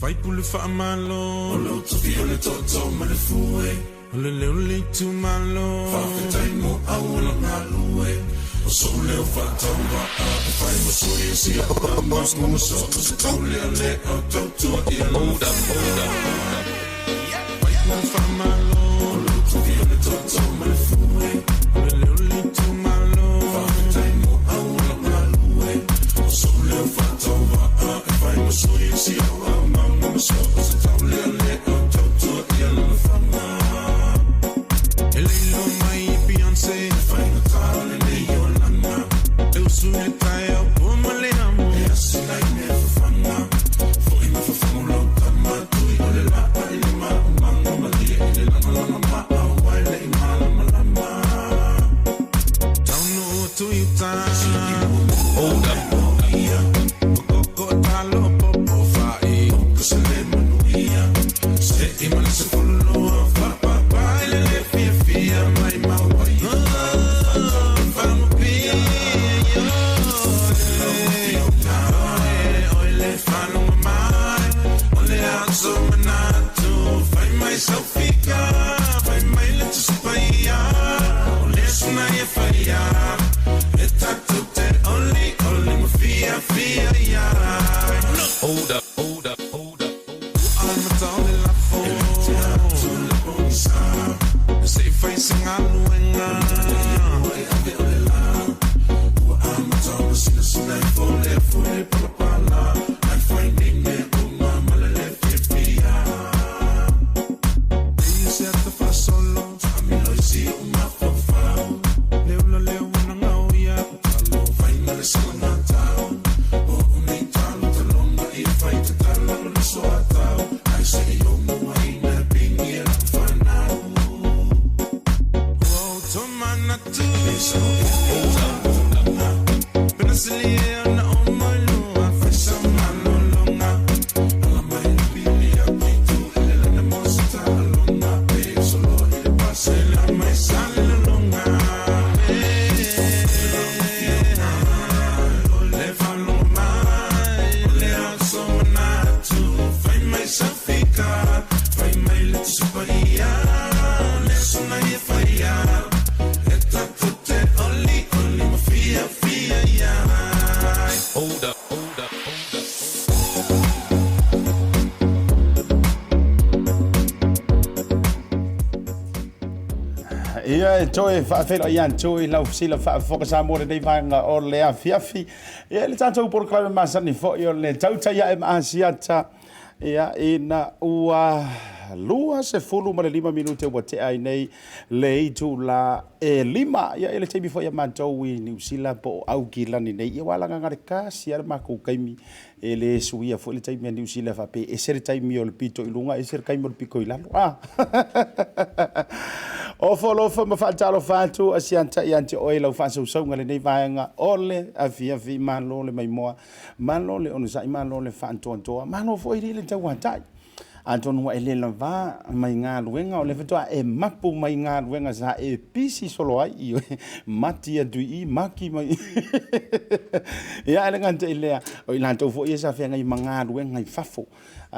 Fai pule fa malo, lo to feel le toto ma le fue. Le le tu malo, fa che taimo a una malue. O sole o fa tamba, fai mo sui si a ma mo so se tole le auto tu e hold up. Fai mo fa malo, lo to feel le toto ma le fue. Le tu malo, fa che taimo a una malue. O sole o fa tamba, fai mo sui si a ma so se tole le auto tu e hold up. Elilo mai Beyoncé, fai notare le Yolanda. Eu sulle trai a pomale amo. E assim lai me fafanga. Foi me fafanga lo tama tu i ole la ai ma manga ma di ele la ma wa le ma la. Don't know to you time. Hold up. Go talo popo fai. Cause le manuia. Se imane se follow fa. Sofia, vai mai le Sofia, listen na ye fire. It's a tutte only my fia. Hold up. I'm a tall la phone. Say facing aluenga. I'm a tall sinna for pala. I'm finding me solo, a mí lo hice una fofa. Leo una novia, talo, fai male solo natao. O una italo, talonga, e fai te talo, lo so atao. Ai sei yo mo ai na pingi e la fanao. Oh, tomana tu. So Pena se lia na o mai lua, fai sa mano longa. Ala mai pili a tu, ele na mosta longa. Se la mai sale longa, le fanno mai, le alzo manatu, fai mai Sofia, fai mai le Sofia, le sono e fai ya, e tutte only ma fia, hold up. Ia toi fa fela ian toi la sila fa foka sa mo de vanga o le afiafi ia le tanto por clave masani fo io le TAUTAI e ASIATA ia ina ua lua se fulu ma le 5 minute wa te ai nei le tu la e lima ia ele te befo ia mantou i New Zealand po au ki lani nei ia wala ngare ka sia ma ku kaimi ele suia fo le te mi New Zealand fa pe e ser te mi o le pito i lunga e ser kai mo le piko i lalo o folo fa ma fatalo fatu asianta iante oila fa so ngale nei vaanga ole afia vi malo le mai moa malo le onu sai malo le fanto anto malo fo ile te wantai Anton wa ele lava mai ngā luenga o le whatua e mapu mai ngā luenga sa e pisi solo ai i mati atu i maki mai ia ele ngante ilea o ilantou fo ia sa whenga i ngā luenga i fafo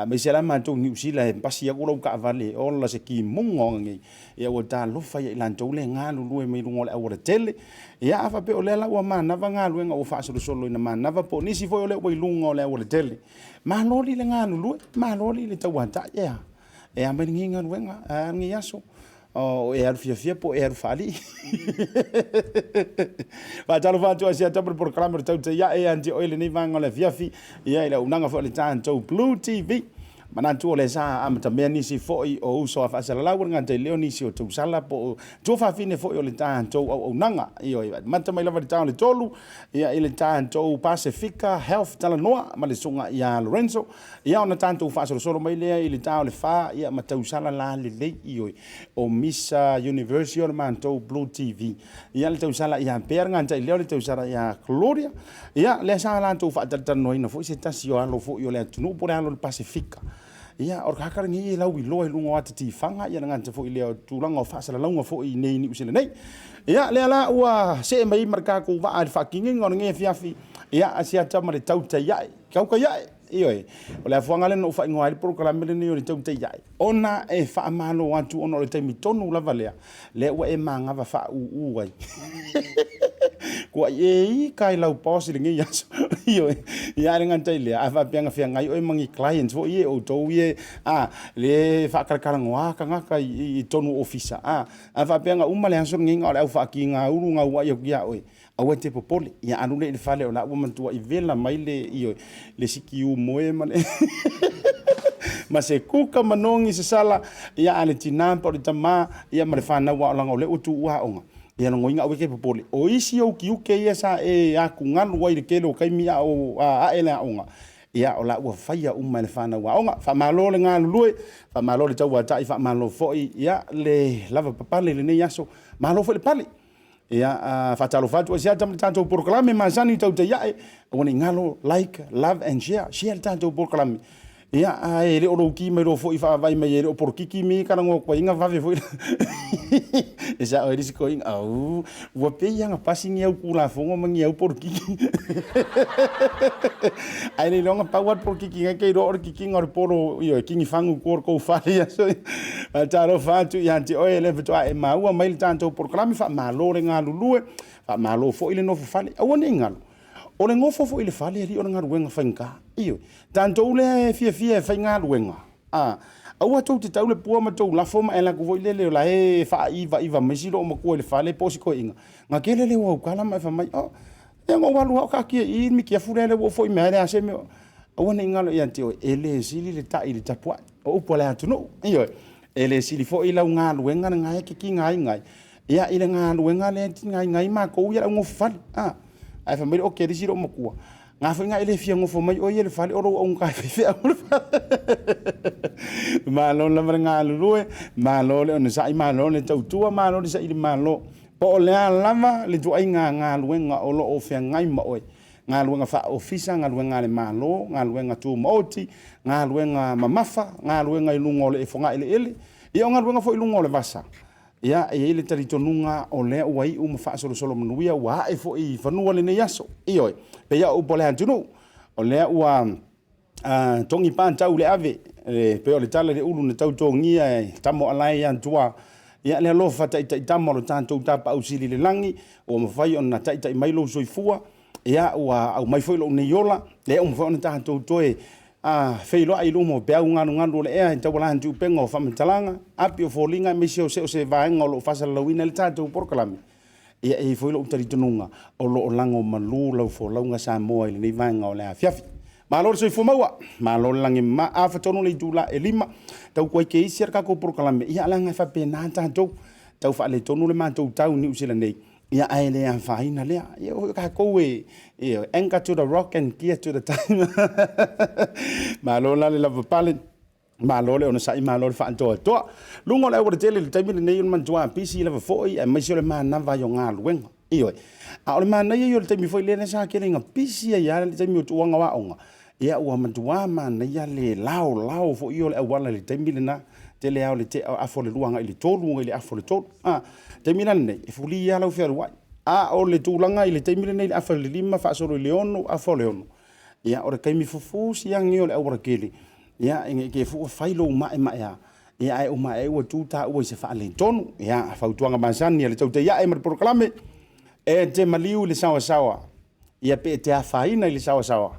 mai se la mantou New Zealand pasi aku lau ka avale o la se ki mungo ngi ia o ta lofa ia ilantou le ngā lue mai lungo le awara tele ia afa pe o le la ua manava ngā luenga o fa solo ina manava po nisi fo o le ua lungo le awara tele maloli le ngā lue maloli le tauanta ia e ameni nginga luenga ngi aso o e fia po e fali va talo va tu asia tapor programa TAUTAI ia e anti oile ni vanga le fiafi ia ile unanga fo le tanto Blue TV manatu o le sa amata mea nisi foi o uso a fasala lawa ngante leo nisi o tu sala po tu fa fine foi o le tanto o nanga io mata mai lava le tau le tolu ia ile tanto Pacifica Health tala noa ma le sunga ia Lorenzo ia ona tanto fa solo mai le ile tau le fa ia mata usala la le io o Missa University o manto Blue TV ia le tau sala ia per ngante leo le tau sala ia Gloria ia le sa la tu fa tata noina foi se tasio alo foi o le tunu por alo le Pacifica ia or kakara ngi lau i loa lunga ati ti fanga ia ngante fo ile tulanga fa sala longa fo i nei ni usile nei ia le ala ua se mai marka ko va al fucking ngon ngi fiafi ia ASIATA ma le TAUTAI ia kauka ia Ioi, o le afuanga le no fa ingoa le programa le ni o le tau te iai. Ona e fa amalo atu ona le taimi tonu lava lea. Le ua e manga va fa uai. Kua e kai lau pause le ngi yaso. Ioi, ia le ngantai lea. A fa pianga fia ngai o e mangi clients fo ie o tau ie. Le fa karakara ngoa ka ngaka i tonu ofisa. A fa pianga uma le hansor nginga o le au fa ki ngā uru ngā ua ia kia oi. Awa te popole, ia anu le fale o la ua mantua i vela mai le siki u moe mane. Ma se kuka manongi se sala, ia ane tinampa o le tama, ia ma le whanau wa o langa o le utu ua onga. Ia no ngoinga awe ke popole. O isi au ki uke ia sa e aku nganu wai le kele o kaimi a o a ele a onga. Ia o la ua whaia uma le whanau wa onga. Wha malo le ngā lulue, wha malo le tau wa tai, wha malo foi, ia le lava papale le nei aso, malo foi le pale. Ia fatalo fatu ASIATA le tanto proclame masani TAUTAI e woni ngalo like love and share tanto proclame ia e le oro ki me ro foi fa vai me le por kiki mi kana ngo ko inga va foi esa o risiko ing au wo pe yang passing eu kula fongo mangi eu por kiki ai le longa power por kiki ke ro or kiki ngor poro io kingi fangu ko fa ia so taro fatu ia anti o ele veto e mau mai tanto proclame fa malo le nga lulue fa malo fo ile no fa fale awoni ngalo o le ngofo fo ile fale ri o nga ruenga fanka io tanto ule fia fainga ruenga aua tau te tau le pua ma tau la foma e la kuvo ile le la e fa iva mesilo o makua le fale posi ko inga nga kele le wa kala mai fa mai e ngo walu ka ki i mi ki fure le wo fo me ale ase me awoni ngalo ia tio ele sili le ta ile tapua o po le atu no io ele sili fo ila nga ruenga nga e ki ngai ia ile nga ruenga le ngai ma ko ia ngo fale ai fa mai o ke risiro makua nga fa nga ele fia ngo fo mai o ile fale o ro on ka fe malo la nga lue malo le on sai malo le tau tua malo le sai malo po le lama le tu ai nga luenga o lo o fe ngai ma oi nga luenga fa ofisa nga luenga le malo nga luenga tu moti nga luenga mamafa nga luenga i lungo le fonga ele i nga luenga fo i lungo le vasa ia e ile tali tonunga o le wai u mafa solo manuia wa e fo i fanua le nei aso io pe ia u pole antunu o le ua tongi pan tau le ave pe o le tala le ulu ne tau tongia tamo alai antua ia le lofa tai tamo lo tanto tapa au sili le langi o mafai ona tai mai lo soifua ia ua au mai foi lo ne yola le o mafai ona tanto toe feilo ai lumo pe au nganu le e tau la antu pengo fa mentalanga api o folinga me se va ngolo fa la wina le tanto por kalami ia e foi lo tari tonunga o lo lango malu lo fo longa Samoa le va ngolo le afiafi malo so fumawa malo langi ma afa tonu le dula e lima tau ko ke isir ka ko por kalame ia langa fa pe na tanto tau fa le tonu le ma tau ni usila nei ia ai le an faina le ia ka ko e anchor to the rock and gear to the time malo la le lava pale malo le ona sai malo le fa to lungo le o tele le time nei man tua pc lava foi e mai so le ma na va yo nga luenga io a o le ma na yo le time foi le sa ke le pc ia le time tu nga wa onga ia ua matua ma na ia le lao fo io le wala le time na te le au le te afo le luanga i le tolu i le afo le tolu te mina nei e fuli ia lau fia ruai o le tūlanga i le te mina nei le afo le lima fa soro le ono afo le ono ia o le kaimi fufu siangi o le aura kele ia inge ke fu failo mai ia ai o mai o tuta o se fa le tonu ia fa tuanga masani le tauta ia e mar proclame e te maliu le sawa ia pe te afaina le sawa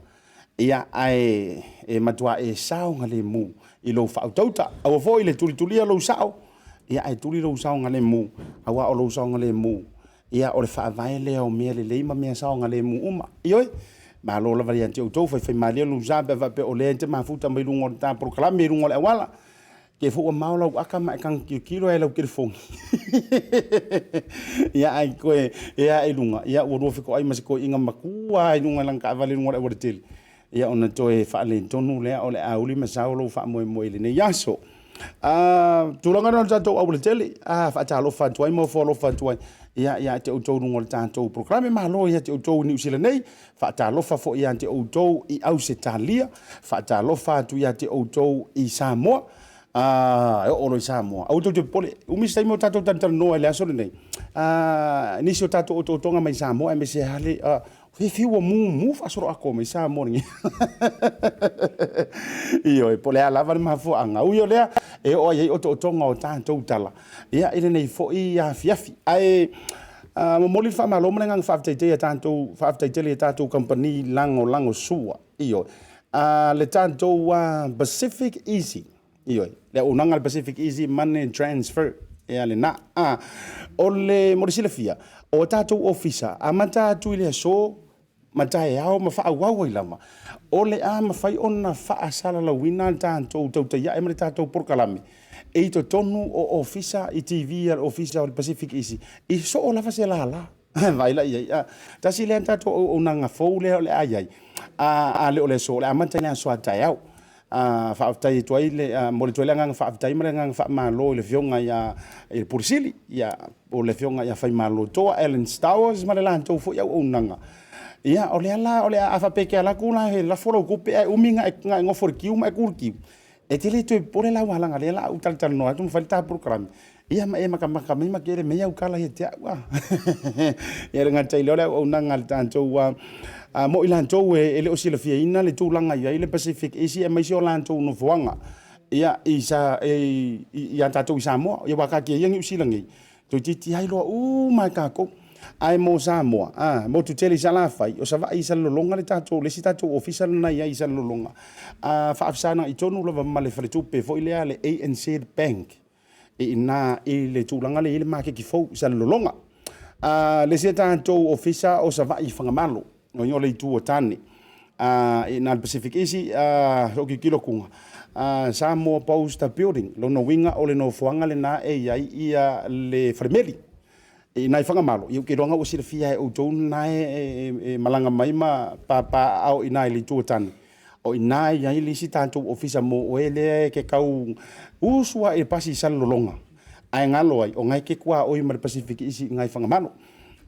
ia ai e matua e sao ngale mu i lo fa tauta o foi le tuli lo sao ia ai tuli lo sao ngale mu awa o lo sao ngale mu ia o le fa vai le o me le leima me sao ngale mu uma ioi ma lo la variante o to fa ma le lo zabe va pe o le te ma futa mai lungo ta proclame lungo le wala ke fu o maula aka ma kan kilo e lo ke fo ia ai ko ia ai lunga ia o ro fiko ai ma ko inga makua ai lunga lang ka vale lungo le wortel ia ona toe fa le tonu le o le auli ma sa lo fa mo le ne yaso tulanga no tato au le tele fa talo fa tuai mo fo lo fa tuai ia te o to ngol tanto programe ma lo ia te o to ni usile nei fa talo fa fo ia te o to i au se talia fa talo fa tu ia te o to i Samoa o lo Samoa au to te pole u mi sai mo tato tanto no ele aso nei ni so tato o to tonga mai Samoa me se hale Fiu mu fa soro ako mai sa morning. Io e pole ala va ma fo anga. U yo lea e o ye o tonga o tanto tala. Ia ile nei fo ia fiafi. Ai mo moli fa malo mo ngang fa tete tanto fa tete tanto company lango sua. Io le tanto Pacific Easy. Io le unanga Pacific Easy money transfer. Ia le na o le mo sile fia. O tanto officer amata tu ile so matai ao ma fa wa lama o le ma fai ona fa sala la wina tanto tautai ya emre tanto por kalame e to tonu o officer i TV al officer o Pacific Easy i so o la fa se la vai la ia ta si le tanto o nanga fo le ai le o le so le amata le so tai ao fa tai to ile mo le to le ngang fa tai ma ngang fa ma lo le fionga ya il pursili ya o le fionga ya fai ma lo to Ellen Stowers ma le lanto fo ya o nanga. Ia ole afa peke ala kula he la foro kupe ai uminga nga ngofor kiu ma kurki e tele to pole la wala ngale la utal tal no atu falta program ia ma maka ma kere me ya ukala he tia wa ia nga tai le o nanga tanto wa mo ilanto e le osile fia ina le tulanga ia le Pacific Easy e mai so lanto no voanga ia isa ia tato Samoa ia waka ke yang usilangi to titi ai lo ma ka ko ai mo Samoa mo tu tele sala fai o sa vai sala longa le tato le sitato official na ia sala longa fa afsana i tonu lo ma le fretu pe fo ile ale ANC bank e na ile tulanga le ile ma ke ki fo sala longa le sitato official o sa vai fanga malo no yo le tu o tani na Pacific Easy o ki kilo kunga Samoa Post Building lo no winga o le no fuanga le na ia le fremeli nai fanga malo eu ke ronga o sira fia o ton nai malanga mai ma papa au inai li tuatan o inai ya ili si tanto ofisa mo o ele ke kau usua e pasi sal longa ai ngalo ai o ngai ke kwa o i mar Pacific Easy ngai fanga malo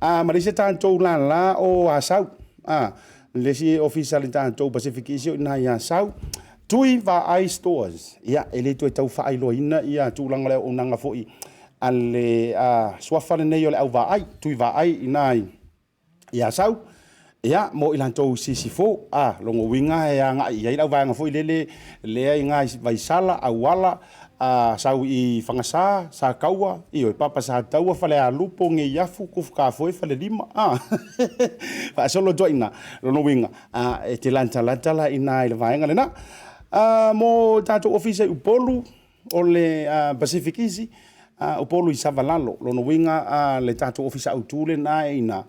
marisa tanto la o asau le si ofisa li tanto Pacific Easy nai ya sau tui va ai stores ya ele tu tau fa ai loina ya tu langa le o nanga foi ale swafale nei ole au vai tui vai inai ia sau ia mo ilanto sisifo longo winga ya nga ia au vai nga foi lele le nga vai sala awala sau i fangasa sa kaua i o papa sa taua fale a lupo nge yafu kufka foi fale lima fa solo joina longo winga e te lanta la inai le vai nga lena mo tato office upolu ole Pacific Easy o polo i savalalo lono winga le tato ofisa utule na ina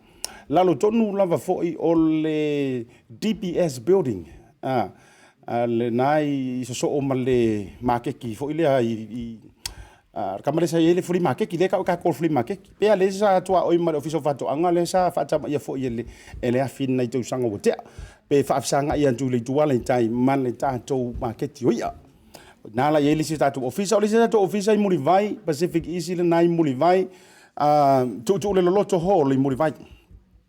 lalo tonu lava foi o le DPS building le nai so o male makeki foi le i kamare sa ele furi makeki le ka ko furi makeki pe ale sa tua o male ofisa fato anga le sa fata ia foi ele afin na itu sanga wote pe fa sanga ia tu le tua le tai man le tato maketi oia nala ye lisi tatu official i muri vai Pacific Easy le nai muri vai tu le loto hall i muri vai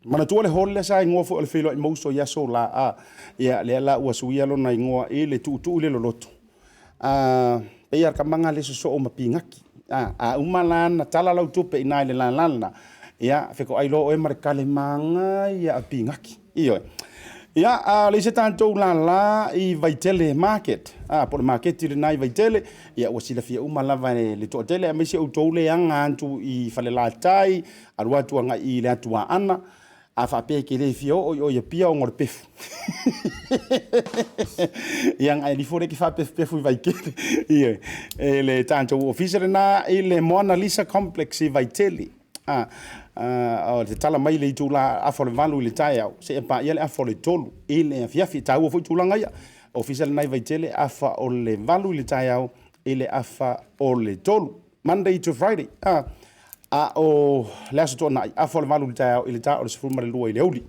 mana tu le hall le sai ngofo le filo i moso ya so la ya le la wa suia lo nai ngoa e le tu le loto pe ya kamanga le so o mapingaki umalana tala lau tu pe nai le lana ya feko ai lo e markale manga ya pingaki iyo ia le se tanto la i Vaitele market por market le nai Vaitele ia o sila fia uma lava le to tele a mesi o to le anga antu i fale la tai arua tu anga i le atua ana a fa pe ke le fio o ia pia o ngor pef yang ai li fore ki fa pef i Vaitele ia le tanto official na i le Mona Lisa complex i Vaitele o te tala mai le tula a fole valu le tai au se pa ia le a fole tolu ile fiafi tau fo tulanga ia official nai Vaitele afa o le valu le tai au ile afa o le tolu Monday to Friday o le aso tona a fole valu le tai au ile ta o le sfuma le lua ile uli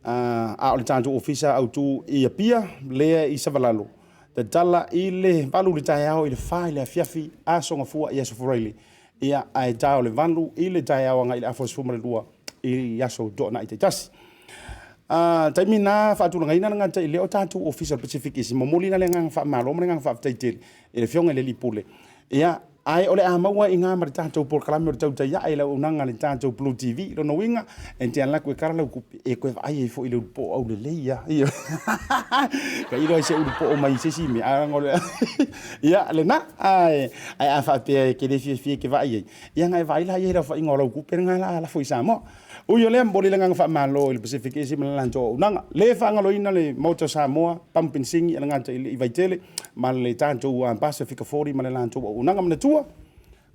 o le tanto official au tu ia pia le i savalalo te tala ile valu le tai au ile fa ile fiafi a songa fua ia sofuraili ia ai tau le vanlu i le tai awanga i le afo sfuma le lua i yaso dona i te tasi. Taimi nā whaatulanga ina ngata i leo tātou official Pacific Easy momoli na le ngang wha malo, mo le ngang wha taitele, i le fionga le lipule. Ia ai ole a maua inga ma tātou por kalame o TAUTAI ai la unanga le tātou Blue TV lo no winga en te ala ko karala ku e ko ai fo ile po au le leia ia ka ilo se u po mai se si me a ngole ia le na ai a fa pe ke le fi ke vai ia ngai vai la ia fa ingolo ku per ngala la fo Samoa o yo le mboli langa fa malo il Pacific isi malanto unanga le fa ngalo ina le moto Samoa pumping sing ia ngata i vai tele ma le tātou Pacific 40 ma le lanto unanga ma tua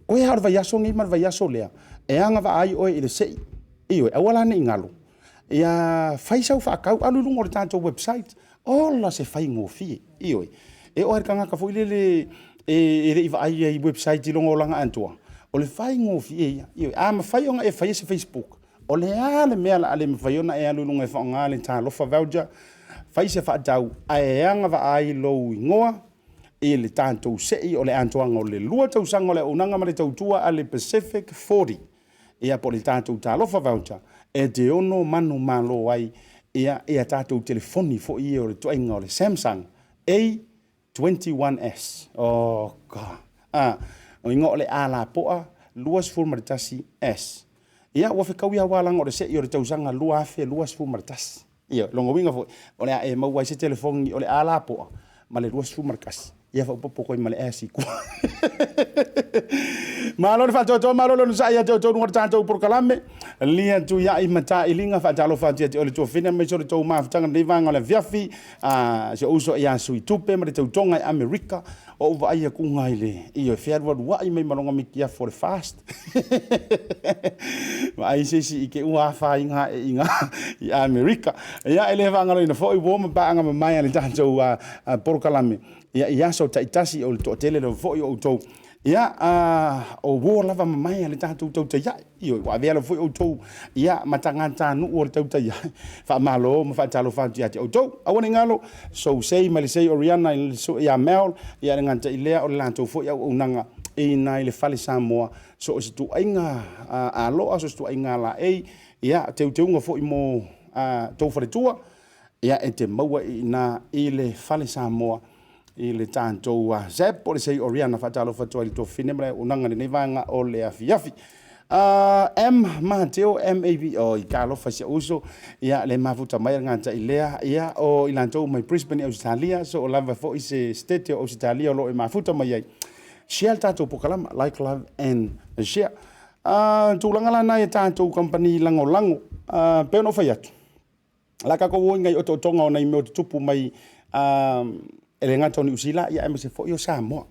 o ia va yaso ngi ma va yaso lea e anga va ai o ile sei io e wala ni ngalo ia fai sau fa kau alu lungo le tātou website ola se fai ngofi io e o kanga ka foi le e va ai website longo langa antua o le fai ngofi io a ma fai onga e fai se Facebook o le ale mea ale me fai ona e alu lungo e fa ngale ta lo fa voucher fai se fa tau ai anga va ai lo ngoa e le tātou sei o le antoanga o le lua tausanga o le unanga ma le tautua a le Pacific 40 ia po le tātou talofa voucher e te ono manu malo ai ia tātou telefoni fo i o le tuainga o le Samsung A21s oh god o inga o le ala poa luas full maritasi S ia ua whekawia walanga o le sei o le tausanga lua afe luas full maritasi ia longa winga fo o le e maua se telefoni o le ala poa ma le luas full maritasi ia fa popo ko male asi ku malo fa to malo no sa ia to no tanto por kalame lia tu ya i mata ilinga fa talo fa ti o le to fina me so to ma tanga le vanga le viafi se uso ia sui tupe ma to tonga America o va ia ku ngaile io fiar wa i me malonga mi kia for fast ma ai se si ke ua fa inga i America ia ele vanga no fo i wo ma ba nga mai le tanto por kalame ia so taitasi o to tele lo foi o to ia o wo lava mai le tatu TAUTAI io wa vela foi o to ia matangata nu o TAUTAI fa malo ma fa talo fa ti o to awoni ngalo so sei mali sei oriana so ia mel ia nganta ile o lanto foi o nanga e nai le fale Samoa so se tu ainga a lo so tu ainga la e ia te unga foi mo to fa tua ia e te maua ina ile fale Samoa i le tātou zep o le sei oriana whatalo whatua i tō whinemre unanga ni vanga o le afiafi. Mateo MAV o i kālo whasia uso ia le mafuta mai ngata i lea ia o i lantou mai Brisbane o Australia so o lava fo i se state o Australia o lo e mafuta mai ai. Share tātou pokalama, like, love and share. Tūlanga lana e tātou company lango lango pēno whai atu. Laka ko ngai o tō tonga o nei meo tupu mai ele ngata ni usila ia me se fo yo Samoa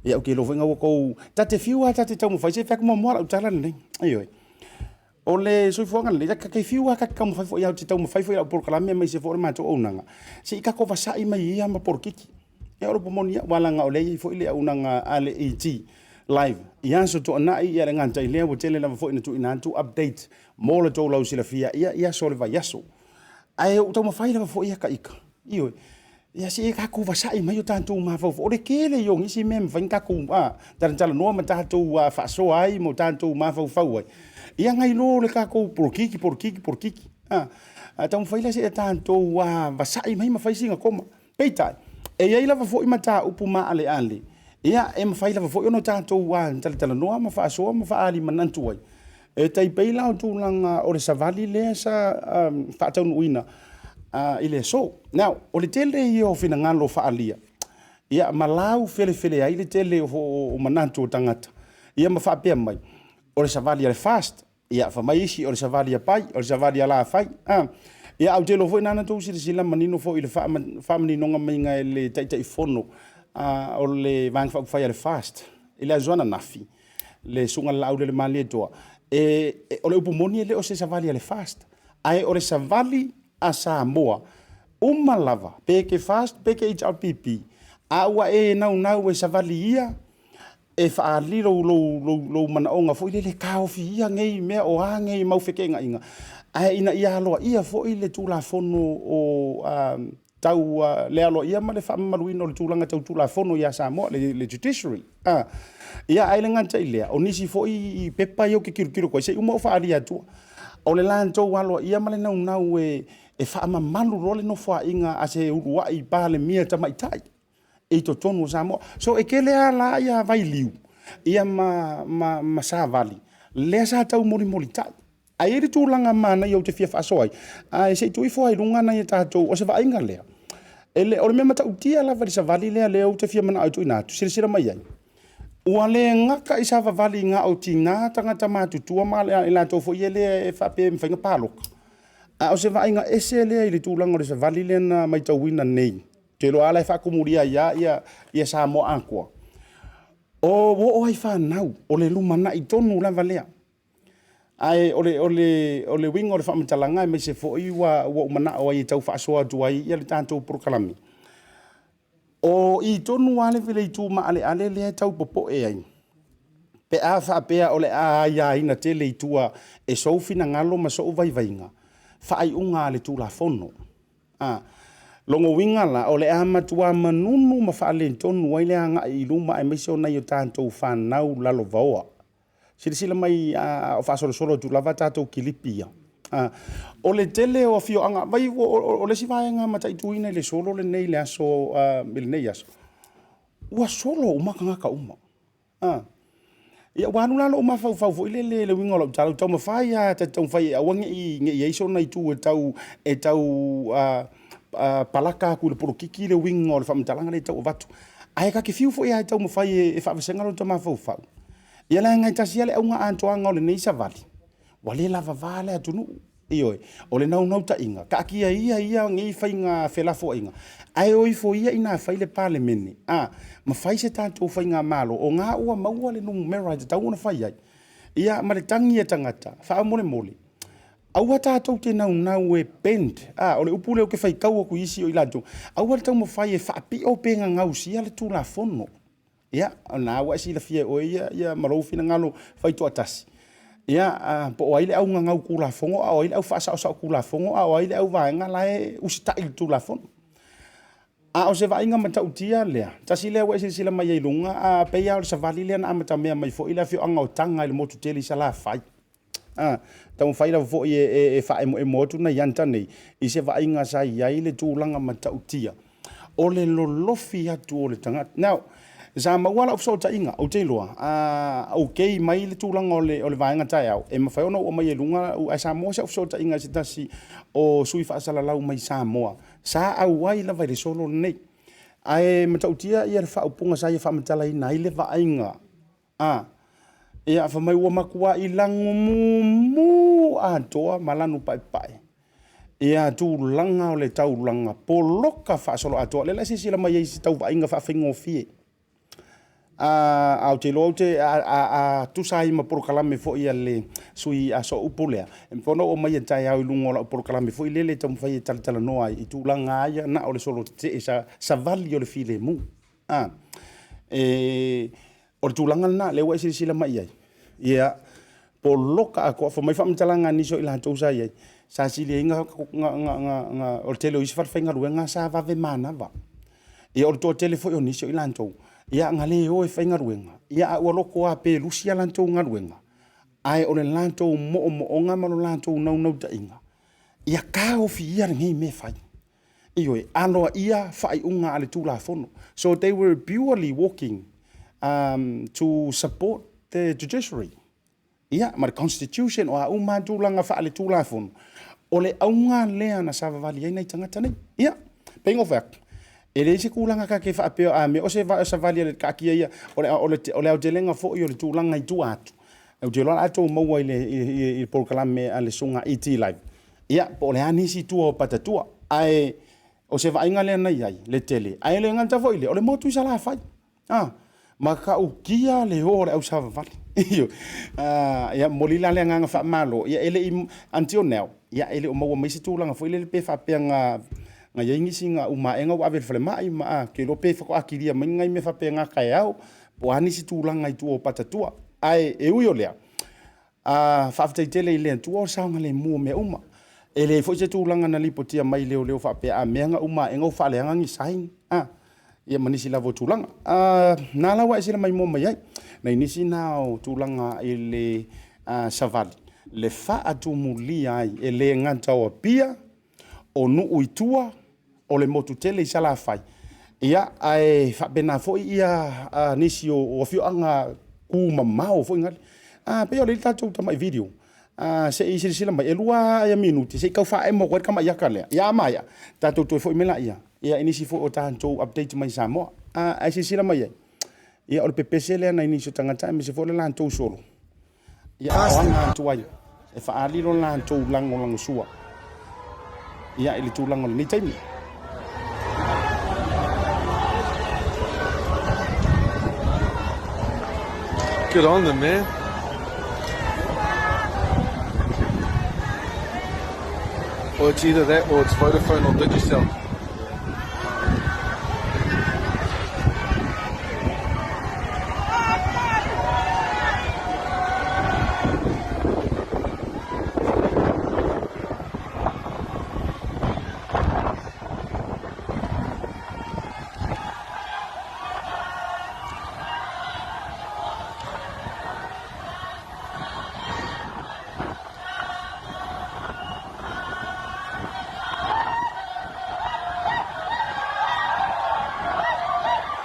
ia o ke lo venga ko tate fiua tate tau mo fai se fa mo mo utala nei ai o le so fo ngal le ka ke fiua ka mo fai fo ia tau mo fai fo ia por kala me se fo ma to onanga se ka ko va sai mai ia ma por kiki e o pomonia wala nga o le fo ile unanga ale et live ia so to na ia ngata ile o tele na fo ina tu ina tu update mo le to lo sila fia ia so le va yaso ai o tau mo fai le fo ia ka ika io ia si ka ku vasai mai o tanto ma fo o le kele yo ngisi mem van ka ku tala no ma tanto fa so ai mo tanto ma fo ai ia ngai lo le ka ku por kiki tau faila se tanto vasai mai ma fai singa koma peitai e ia lava fo i mata upu ma ale ia e ma faila fo no tanto tala no ma fa so ma fa ali manantu ai e tai peila o tulanga o le savali le sa fa tau uina ile so now o le tele io fina ngalo fa alia ia malau fele ai le tele o manantu tangata ia ma fa pe mai o le savali le fast ia fa mai si o le savali pai o le savali la fai ia au telo foi nana tu sila manino foi le fa manino nga mai le tai fono o le vang fa fai le fast ile a zona nafi le sunga la le mali to o le upumoni le o se savali le fast ai o le savali a Samoa lava peke fast peke HRPP awa nau e savalia e fa lo mana onga fo ile le kaofi ia ngei me o ngei mau fekenga inga ai ina ia lo ia fo ile tula fono o tau le alo ia ma le fa maluino le tulanga tau tula fono ia Samoa le judiciary ia ai le ngata ile o nisi fo i pepa yo ke kiru ko se uma fa alia tu o le lanto walo ia ma le nau e fa malu role no fa inga ase uruai pa le mia tamaitai e to tonu Samoa so e kele ala ia vai liu ia ma sa vali le sa tau moli tai ai ri tūlanga mana i au te fia whaasoai ai se tui fo ai runga na i tātou o se vainga lea ele o le mea matau tia lava di sa vali lea lea au te fia mana au tu inatu sira mai ai ua le ngaka i sa vavali ngā au tina tangata mātutua ma le la tau fo i ele e whape mwhainga pāloka a o se vainga ese lea i le tūlanga o le sa vali lea na mai tau wina nei te lo ala e whakumuria ia Samoa ankoa o wo ai whanau o le lumana i tonu lava lea ai ole wing o le whamatalanga e me se fo i wa umana o ai tau whaasoa tuai ia le tātou prokalami o i tonu ale vile i tū ma ale lea tau popo e ai pe a whaapea ole a ia ina te le i tua e soufina ngalo ma sou vaivainga whaai unga le tū la fono longo winga la ole a matua manunu ma whaale tonu ai lea nga i luma e mese o nei o tātou whanau lalo vaoa sila mai o whaasolo tu lava tātou kilipia o le tele o fio anga vai o le sivaenga mata i tuina le solo le nei le aso le nei aso ua solo umaka ngaka uma ia wanu lalo uma fau le winga lo tau mawhai a tau whai awangi i nge ieiso na i tu e tau palaka ku le porokiki le winga o le whamitalanga le tau vatu ai ka ke fiu fo ia tau mawhai e whaafesenga lo tau mawhau ia la ngai tasi ale unga antoanga o le nei savali wale lava vale atunu ioi o le nau ta inga ka kia ia ngi fainga felafo inga ai oi fo ia ina faile parliament ma fai se tanto fainga malo o nga ua maua le nung mera te tau na fai ai ia ma le tangi e tangata fa mole au tātou te nau e bend o le upule o ke fai kau ku isi o ilanto au le tau mo fai e fa pi o penga ngausi ale tu la fono ia na wa si la fia o ia malo fina ngalo fai to atasi ia po ai le au ngau ku la fongo o ai le au fa sa ku la fongo o ai le au va nga la e usita i tu la fono o se va inga mata utia le tasi le wa si sila mai ai lunga pe ia o se vali le na mata me mai fo ila fio anga o tanga le motu tele sala fai tau fai la fo e fa e motu na yanta nei i se va inga sa ia le tu langa mata utia o le lolofi atu o le tanga now sa mawala of so ta inga o te loa okay mai le tulanga o le vaenga tai au e mawhai ona o mai e lunga a Samoa se of so ta inga se tasi o sui whaasala lau mai Samoa sa au wai la vai le solo nei ai matautia ia le whaupunga sa ia whamatala i nai le vaenga ia whamai ua makua i langu mu toa malanu pai ia tulanga o le taulanga poloka whaasolo atoa le la sila mai i si tau vaenga whaafengo fie au te lo te tu sai ma por kalame fo ia le sui aso upolea en pono o mai tai au lungo la por kalame fo ile le tam fai tal noa i tu langa ia na o le solo te sa vali o le file mu o tu langa na le wa sila mai ai ia por loka ko fo mai fam talanga ni so ila to sai sa sile nga o tele o isfar fenga ruenga sa va ve mana va e o to tele fo ni so ila to ia ngale o e whainga ruenga. Ia ua loko a pe lusia lantou ngā ruenga. Ai o le lantou mo ngā maro lantou nau ta inga. Ia ka o fi ia ngei me whai. Ioi, aloa ia whai unga ale tūla fono. So they were purely walking to support the judiciary. Ia, ma le constitution o a uma tūlanga wha ale tūla fono. O le aunga lea na sawa vali ai nei tangata nei. Ia, paying off work. E le se kulanga ka ke fa pe a me o se va sa valia le ka ki ia o le au telenga fo i o le tulanga i tu atu au te loa atu mo wai le i porkalame a le sunga ET live ia po le ani si tu o patatua ai o se va inga le na ia le tele ai le nganta fo ile o le motu sala fai ma ka u kia le ore au sa vali io ia molila le nganga fa malo ia ele until now ia ele o mo mai si tulanga fo ile le pe fa pe nga nga yengi singa uma enga wa vel fle mai ma ke lo pe fa ko akiria ngai me fa pe nga kai au po ani si tulanga i tu o patatua ai e uio lea fa fa tele ile tu o sa ngale mu me uma ele fo se tulanga na lipotia mai leo fa pe a menga uma enga fa le ngi sain ia manisi la vo tulanga na la wa sila mai mo mai ai na inisi na o tulanga ile savali le fa atu mulia ai ele nganta o pia o nu uitua o le motu tele i sala fai. Ia, ai whabena fo ia nisi o fio anga ku mamao fo ngal pe ole tatou tama video se sila mai elua ya minuti se kau fa mo ko kama ya kale ya maya tatou to fo mela ia inisi fo o tatou update mai Samoa sila mai ia o PPC le na inisi tangata me se fo le lan tou solo ia anga tuai e fa ali lo lan tou lang sua ia ili tu lang ni taimi Good on them, man. Or it's either that or it's Vodafone or Digicel.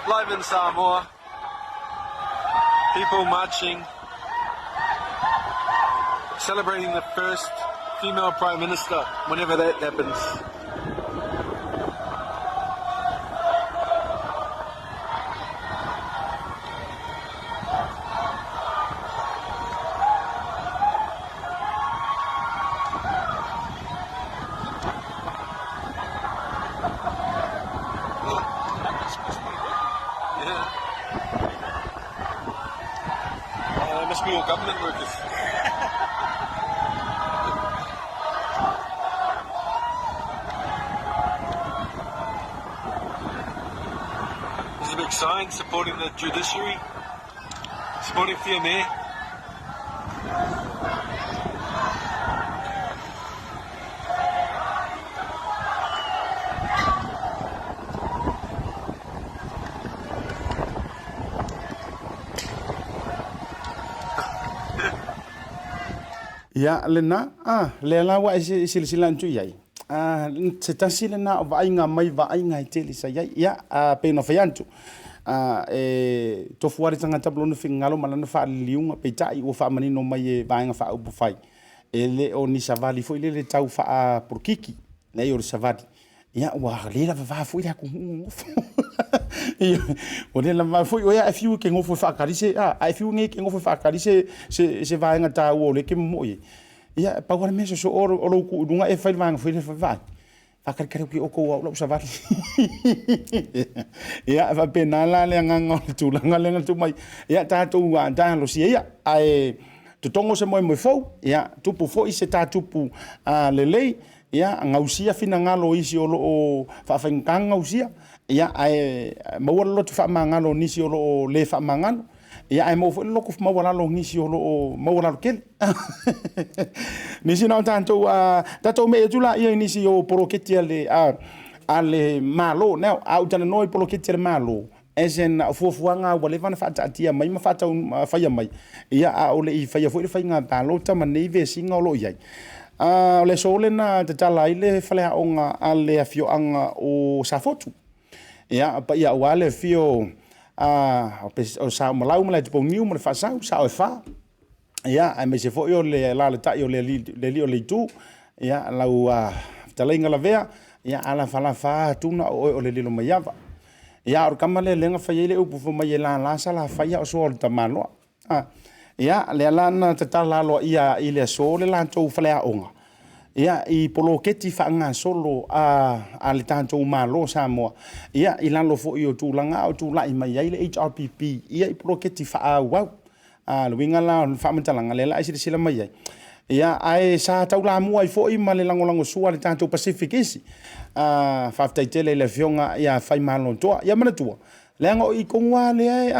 Live in Samoa, people marching, celebrating the first female Prime Minister, whenever that happens. Must be all government workers. There's a big sign supporting the judiciary, supporting Fiame. ya lena le la wa sila tu yai se tasi lena va inga mai va inga tele sa yai ya pe no fiantu to fuari tanga tablo no fingalo malana fa liunga pe tai o fa mani no mai va inga fa upu fai ele o ni savali foi le tau fa por kiki na yo savadi ya wa le la va foi la ku o le la foi o ya if you can offer fa karise if you nge can offer fa karise se va inga ta o le ke mo ya pa wa me so o lo ku dunga e fai vanga foi fa fa kare ki o ko lo savadi ya va penala le nganga tu ngale tu mai ya ta tu ta lo si ya ai tu tongo se moi fo ya tu pu fo i se ta tu pu lelei ya ngausia fina ngalo isi o fa nganga usia ya ai mo lo tu fa mangalo nisi o le fa mangalo ya ai mo fo lo ku mo wala lo nisi o mo wala kel nisi no tanto tato me tu la ia nisi o poroketi ale malo now out na noi poroketi malo esen fuanga wale van fata tia mai ma fata fa ya mai ya o le i fa ya fo fa nga palo ta manei ve singa lo yai le sole na te tala ile fale onga ale afio anga o safotu ya pa ya wale fio o sa malau mala te poniu mo fa sa fa ya ai me se fo yo le la ta yo le le tu ya lau tala inga la vea ya ala fala fa tu na o le lo mayava ya or kamale lenga fa ile upu fo mai la sala fa ya so ta malo ya le lana te tala lo ia ile so le lan to fale onga ya I polo keti fa nga solo le tanto malo Samoa ya ilan lo fo yo tu langa o tu la I mai ile HRPP ya I polo keti fa wa le winga la fa mtalanga le la sila mai ya ai sa tau la mu ai fo I male lango sua le tanto Pacific isi fa taitele le fionga ya fai malo to ya mana tu lengo I kongwa le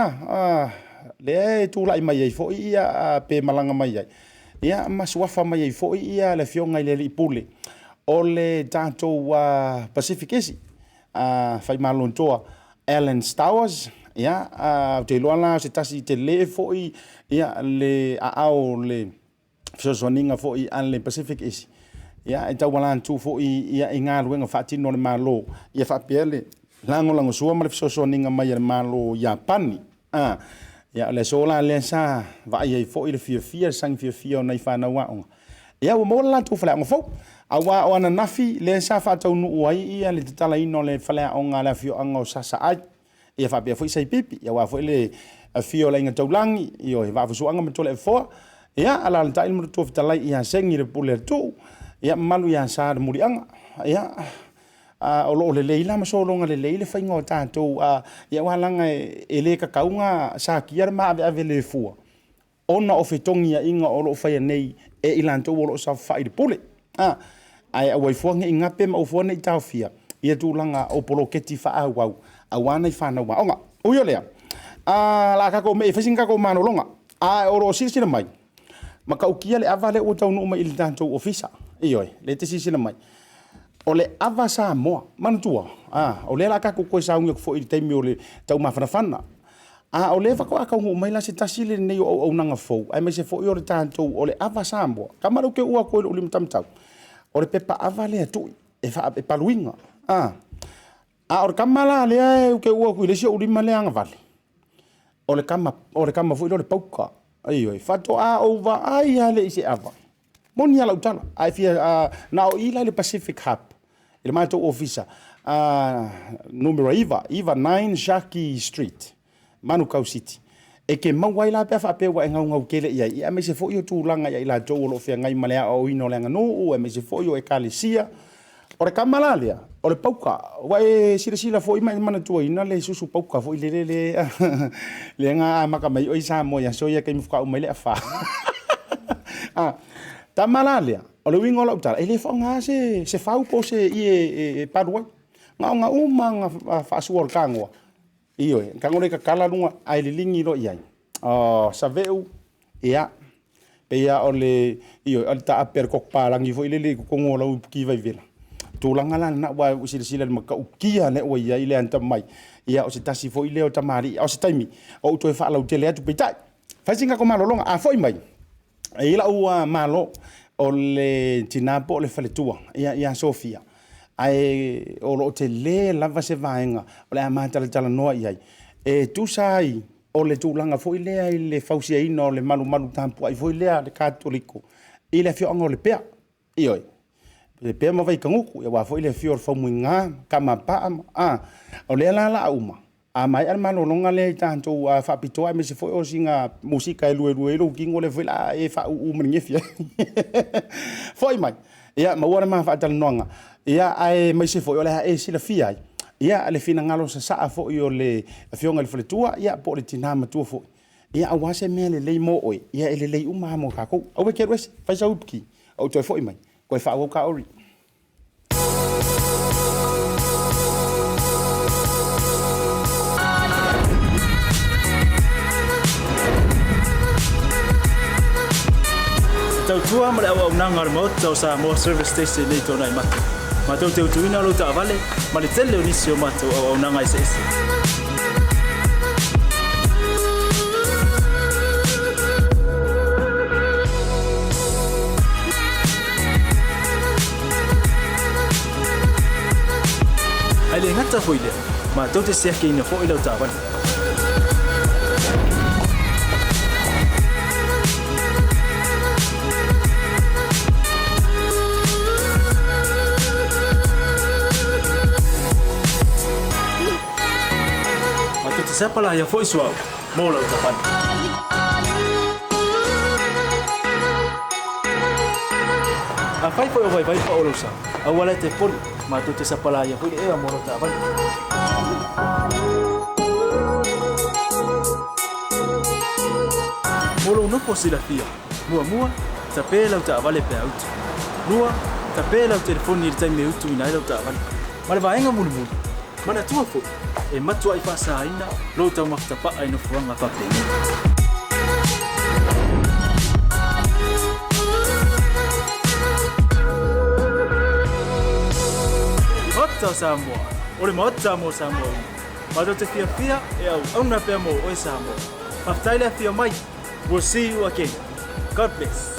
le tu la I mai fo ia pe malanga mai ia maswafa mai fo ia le fionga ile ipule o le tanto Pacific isi fai malo to Allen Stowers ia te loala se tasi te le fo ia le ao le sosoninga fo an le Pacific isi ia e tau wala tu fo ia inga luenga fati no le malo ia fa pele lango sua ma le sosoninga mai le malo Japani Ia le sola le sa va ia fo ile fia sang fia na fa na wa on. Ia o mo la tu fala ngofo. Awa o ana nafi le sa fa tau nu ai ia le tala ino le fala on ala fio anga sasa ai. Ia fa be fo sai pipi ia wa fo ile fio la inga taulangi io va fo anga me tole fo. Ia ala le tail mo tu fitala ia sengi le pule tu. Ia malu ia sa muri anga. Ia o lo le leila ma so longa le leile fa ingo tanto ia walanga e le ka kaunga sa kia ma ave le fu ona o fetongi ia inga o lo fa nei e ilanto o lo sa fa i pule ai a wai fuanga inga pe ma o fuana i tafia ia tu langa o polo keti fa au awana i fa na wa onga uyo lea la ka ko me fa singa ko mano longa o lo sisi mai ma ka ukia le avale o tau no ma il tanto ofisa iyo le te sisi mai o le ava Samoa mantua o le la ka ko sa unga fo i taimi o le tau mafana o le fa ko aka ngu mai la se tasile nei o nanga fo ai me se fo i o le tanto o le ava Samoa kamaru ke ua ko o le mtamtau o le pepa ava le tu e fa e paluinga o le kamala le ke ua ko le se o le male anga vale o le kama fo i le pauka ai fa to over ai ale ise ava moni ala utala ai fia na o ila le Pacific Hub il mato officer numero Eva 9 Jackie Street Manukau City e ke mawai la pe fa pe wa ngau kele ia me se fo yo tu langa ia ila jo lo fia ngai malea o ino langa no o me se fo yo e kalisia o le kamalalia o le pauka wa e sila fo i mai mana tu ina le susu pauka fo le le nga maka mai o isa mo ya so ya ke mi fuka o mai le fa tamalalia o le wingo la utala ele fa nga se fau po se i padua nga uma fa suor kangwa iyo kangore ka kala lunga ai le lingi lo iai sa veu ia pe ia o le iyo alta aper kok palangi fo ile ko ngola u ki vai vela tulanga la na wa sila le maka ukia le o ia ile anta mai ia o se tasi fo ile o tamari o se taimi o to fa la utele atu peitai fa singa ko malolonga a foi mai ila u malo o le tinapo le faletua ia Sofia ai o lo te le lava se vaenga o le amata le tala noa iai e tu sai o le tūlanga fo i lea i le fausia ina o le malu tampu ai fo i lea le katoliko i le fio anga o le pea ioi le pea ma vai kanguku ia wa fo i le fio o le faumunga kama paama o le la uma mai al malolonga le tanto fa pitoa me se fo o singa musika e lue lo kingo le vela e fa u mnefia foi mai ia ma ora ma fa tal nonga ia ai mai se fo o le e sila fia ia le fina ngalo sa fo i o le fionga le fletua ia po le tinama tu fo ia awase mele le mo oi ia ele le uma mo ka ko o ke res fa sa upki o to fo i mai ko fa o ka ori Tautua ma le au nanga mo tau sa mo service station nei tona i matu. Ma tau te utuina lo ta vale, ma le tele o nisi o matu au nanga i se ese. Ai le ngata foile, ma tau te seake ina fo ila ta vale. Siapa lah yang voice wow, mau lah ucapan. Afai foi vai pa olosa. Awala te pon, ma tu te siapa lah yang foi mau lah ucapan. Molo no posibilidad. Mua, tapela ucapan le peaut. Lua, tapela o telefone ni time utu ina le ucapan. Male vai nga mulu. Mana tua fo e matua i fasa ina lo tau maftapa ai no fuanga fa pe Hota Samoa ore mota mo Samoa ma do te fia e au na pe mo o Samoa maftaila fia mai we'll see you again God bless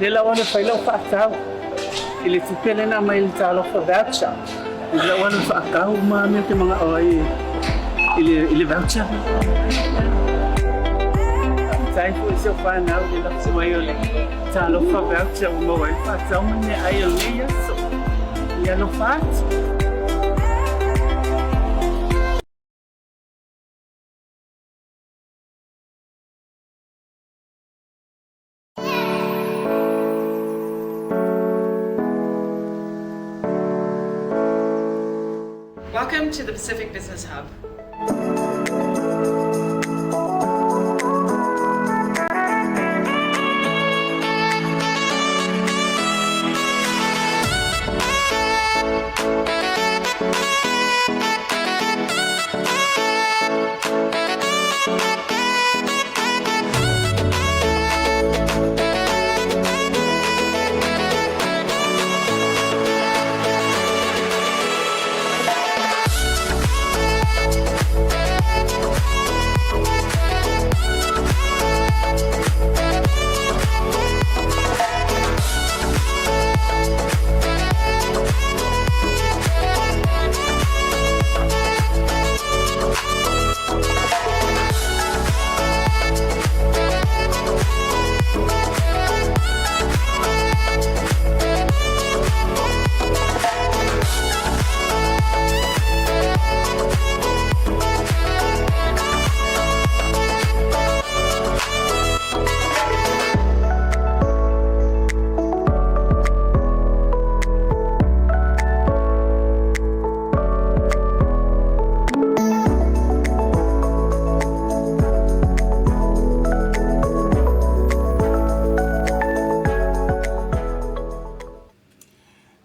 Tela wana faila whaakau. Ile tupele na mai talo for voucher. Ile wana whaakau me te mga oi. Ile voucher. Time for so far now, they look so well. Talo for voucher mo wai whaakau me ai ole so. Ya no fat. Welcome to the Pacific Business Hub.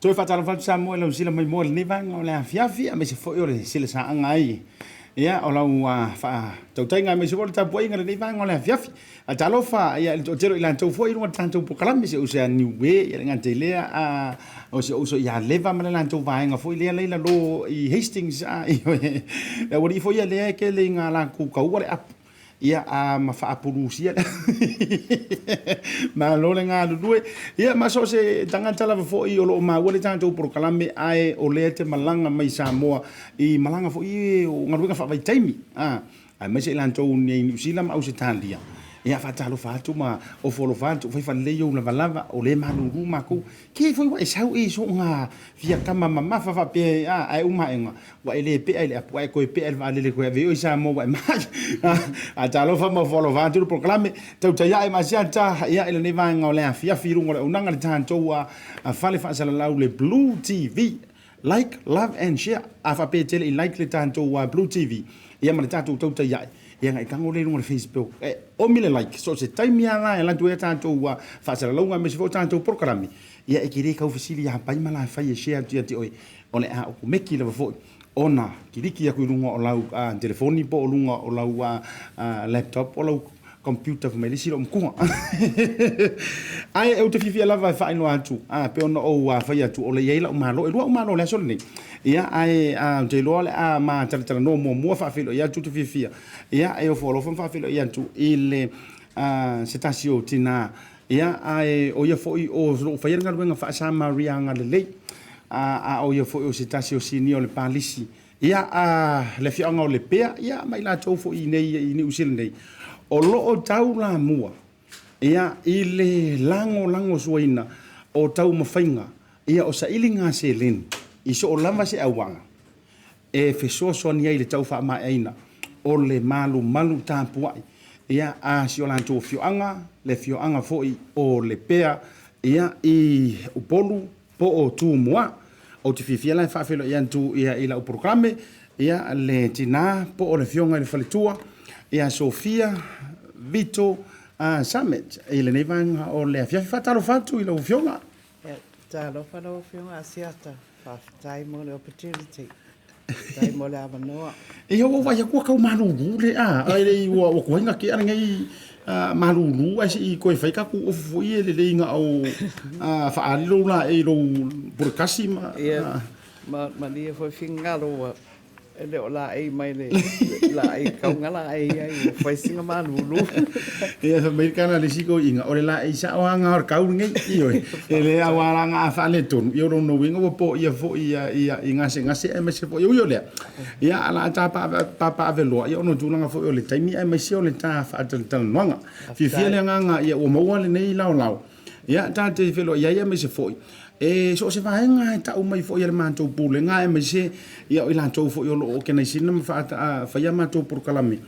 Toi fatala fatu Samoa lau sila mai mo ni vanga o le afiafi a me se foi o le sila sa anga ai. Ia o lau fa TAUTAI ngai me se vol tapu inga le vanga o le afiafi. A talofa ia o tero ila tau foi runga tanto po kalame se usa niwe ia nga te lea a o se uso ia leva ma le tau vaenga foi lea leila lo i Hastings a i o wori foi ia lea ke le nga la ku kaua le apu. Ia a mafaapurusia ma lo le nga due ia ma so se tangata la fo i o lo ma wole tanto por kalame ai o le te malanga mai Samoa I malanga fo I o ngaruga fa vai taimi ai me se lanto ni New Zealand au se talia ia fa talo fa tu ma o folo fa tu fa le yo na valava o le manuru ma ku ke foi wa sau I so nga via kama mama fa pe ai uma enga wa ele pe ele apu ai ko pe ele va le ko ve o Samoa ma a talo fa mo folo fa tu proclame TAUTAI ai ma siata ia ele ne va nga le afia firungo le unanga le tanto wa fa le fa sala la le Blue TV like love and share afa pe tele I like le tanto wa Blue TV ia ma le tanto TAUTAI ai ia ngai kango le no Facebook o mile like so se time ia la la tu tanto wa fa sala longa me se fo tanto programi ia e kire ka ofisili ya pai mala fa ye share ti oi o le a o meki le fo ona kiriki ya ku lunga o lau telefoni po o lunga o lau laptop o lau computer for me lisi lo mkua ai e te fifia lava fa ino atu pe ona o fa ya tu o le yela o malo e lo o malo le so ni ia ai te lo le ma tala no mo fa filo ya tu te fifia ia e o folo fa filo ya tu ile setasio tina ia ai o ia foi o fa yenga wenga fa sa maria nga le o ia foi o setasio sini o le palisi ia le fianga o Lepea ia mai la tau foi nei New Zealand nei o loo tau la mua ia ile lango suaina o tau mawhainga ia o sa ilinga se len iso o lama se awanga e fesoso ni ai le tau wha mai aina o le malu tāpuai ia a si o lanto fioanga le fioanga foi o Lepea ia I upolu po o tu mua o te fifia lai whawhelo ia tu ia ila o programe ia le tina po o le fionga le whaletua ia Sofia Vito-Sumich ile nei vanga o le afia fatalo fatu ila o fionga talo falo fionga ASIATA fa tai mo le opportunity tai mo le avanoa e o vai ku ka malu le ai o ko hinga ke ngai malu ai si ko fai ka ku o foi le nga o fa alilo la e lo por kasima ma dia foi fingalo ele o la ai mai le la ai kaungala ai ai fai singa malulu Ia fa Americana le siko inga o le la i sa o anga or kau ngai i oi. Ele awala nga fa le tonu. Yo no winga po ia fo ia inga se e me se fo yo le. Ia ala ta pa velo ia no tulanga fo yo le taimi e me se o le ta fa tal nanga. Fi le nga ia o mo le nei lau. Ia ta te velo ia me se fo. E so se vai nga ta o mai fo ia man to pule nga e me se ia o la to fo yo lo ke nei sinema fa ia ma to por kalame.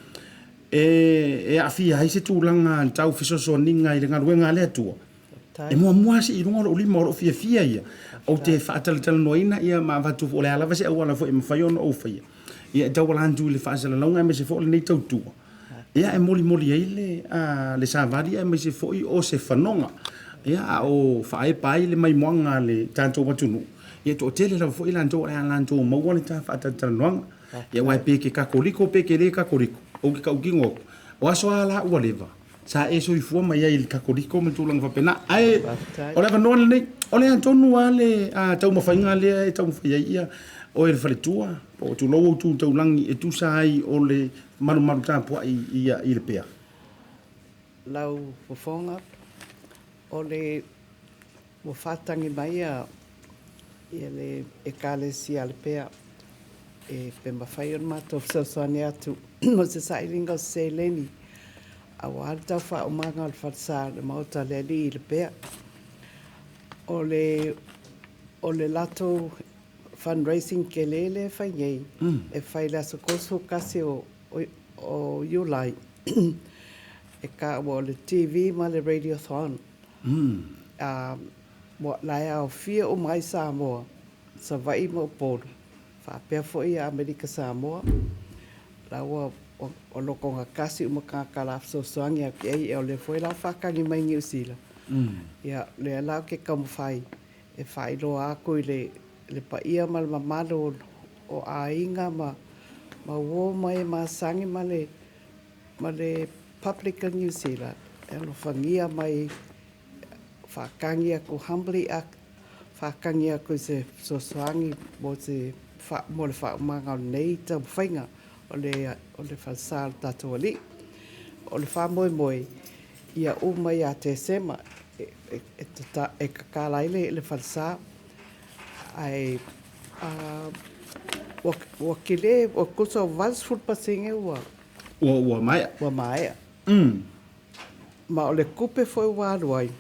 E a fia ai se tūlanga tau fisoso ninga i renga ruenga le atua. E mua si i runga o lima o fia ia. O te whaatala noina ia ma watu o le alawa se au ala fo e mawhaiono o whaia. Ia e tau walantu le whaasala launga e me se fo le nei tau tua. Ia e moli ai le savari e me se fo i o se whanonga. Ia o whae pai le mai moanga le tātou watunu. Ia to tele la fo i lanto e lanto maua le tā whaatala noanga. Ia wai peke kakoliko peke le kakoliko. O ki kaukingo o aso ala ua leva sa e so i fua mai ai ka koriko me tulang fapena ai o le no le o le antonu ale a tau mafainga le tau mafai ia o e faletua o tu lo tu tau langi e tu sai o le malu tapu i Lepea lau fofonga o le mo fatangi mai ia le e kale si Lepea e pe mawhai on mato fsoswane atu mo se sairinga o se leni a wata wha o manga al whatsa le mauta le li i Lepea o le lato fundraising ke lele whai ngei e whai la so koso kasi o Yulai e ka o le TV ma le radiothon mo lai au fia o mai Samoa sa vai mo podo Whapea fo i Amerika Samoa. Laua o loko ngā kasi umaka kalafso soangi a kiei e o le fwoi lau whakangi mai New Zealand. Ia le lau ke kamawhai e whailo aku i le paia ma le mamalo o a inga ma uo mai ma sangi ma le Public New Zealand. E lo whangia mai whakangi aku humbly ak whakangi aku se soangi mo se mo le whaumanga o nei tau whainga o le whansal tato ali. O le whamoe ia umai a te sema e kakalaile le whansal ai wakile o kusa o valsfut pasinge ua maia ua maia ma o le kupe foi waluai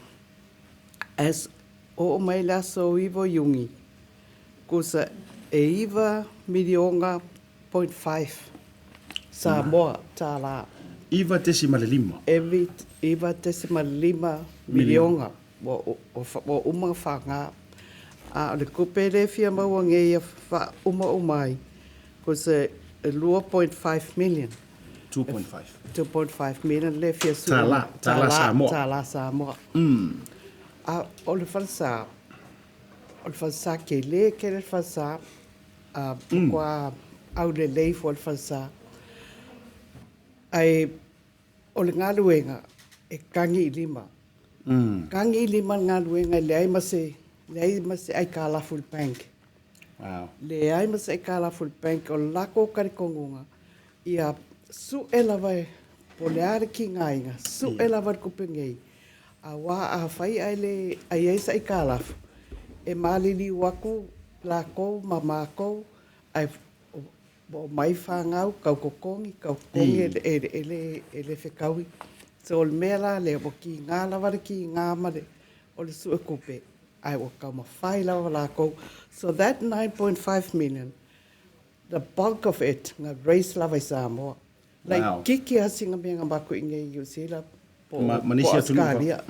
as o mai laso ivo yungi kusa e iwa milionga 0.5 Samoa tala. Iwa desimale lima. Iwa desimale lima milionga. O uma whanga. A le kupe le fia maua ngei a umai. Ko se 2.5 million. 2.5 million le fia su. Tala Samoa. Tala Samoa. A o le falsa. O le falsa ke le falsa. Qua au le lei fo le falsa. Ai o le ngaluenga e kangi lima. Kangi lima ngaluenga le ai mase ai kala full bank. Wow. Le ai mase ai kala full bank o lako karikongunga. Ia su elava po le are ki ngainga. Su elava kupengei. A wa a fai ai le ai sa ai kala. E malili waku lako mamako ai o mai whangau kaukokongi ele whekaui. So o le mea le o ki ngā lawari ki ngā mare o le sua kupe ai o kau mawhai lawa lako. So that 9.5 million, the bulk of it, ngā race lawa i Samoa. Lai kiki a singa mea ngā maku i ngai New Zealand po Australia.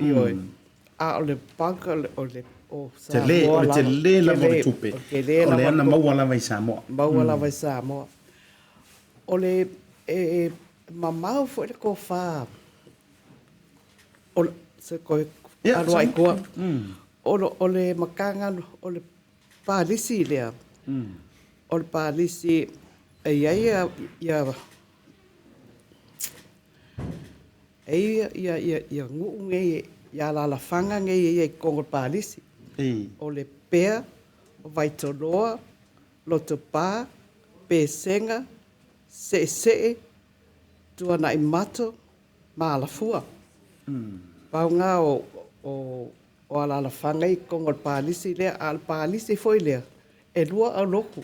A o le bulk o le te le la mo tupe o le ana maua lava i Samoa lava i Samoa o le mamau fo le ko fa o se ko alo ai ko o le makanga o le palisi le o le palisi ia ngu nge ia la fanga nge ia ko palisi o Lepea, o Vaitoloa, Lotopā, pesenga, se, tuana I mato, malafua. Paunga o ala whangai kongo pālisi lea, al pālisi foi lea. E lua au loku.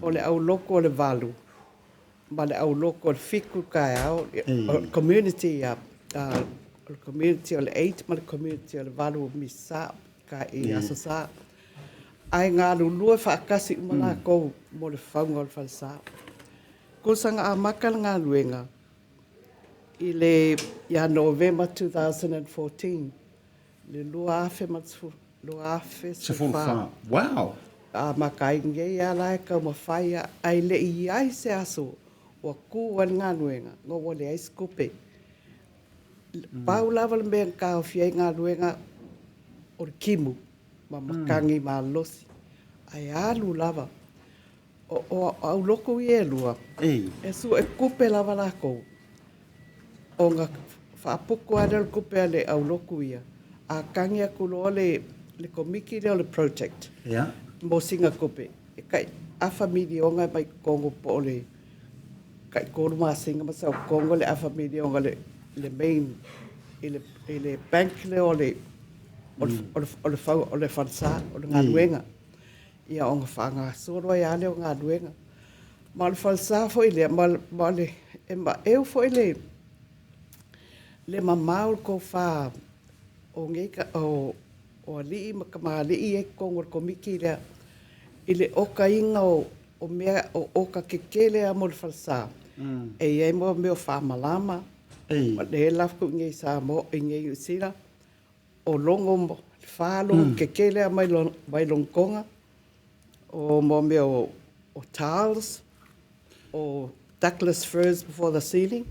O le au loku o le valu. Ma le au loku o le fiku kai au. Community o le community o le 8, ma le community o le valu o misa ka I asasa. Ai ngā lulua whaakasi umana kou mo le whaunga o le whalsa. Ko sanga a makala ngā luenga. I le ia November 2014. Le lua afe matsu. Lua afe se wha. Wow. A makai ngei a lai ka mawhaia. Ai le I ai se aso. Wa ku wan ngā luenga. Ngō wale ai skupe. Pau lava le mea ka o fiai ngā luenga o le kimu. Ma makangi ma losi. Ai alu lava. O au loko I e lua. E su e kupe lava lako. O ngā whaapuku ada le kupe ale au loko ia. A kangi aku loa le komiki leo le project. Mo singa kupe. E kai afa midi o ngai mai kongo po le. Kai koru maa singa masa o kongo le afa midi o ngai le main. I le bank le o le o le whansa, o le ngā luenga. Ia o ngā whanga soro ia le o ngā luenga. Ma le whansa fo I le, ma le, e ma eo fo I le mamau ko wha o ngeka o alii ma alii e kongo le komiki le. I le oka inga o mea o oka kekele a mo le whansa. E iei mo meo wha malama. Ma le lafku ngei Samoa, ngei usira. O longo mo, whālongo kekele a mai longkonga. O mo mea o tiles. O Douglas firs before the ceiling.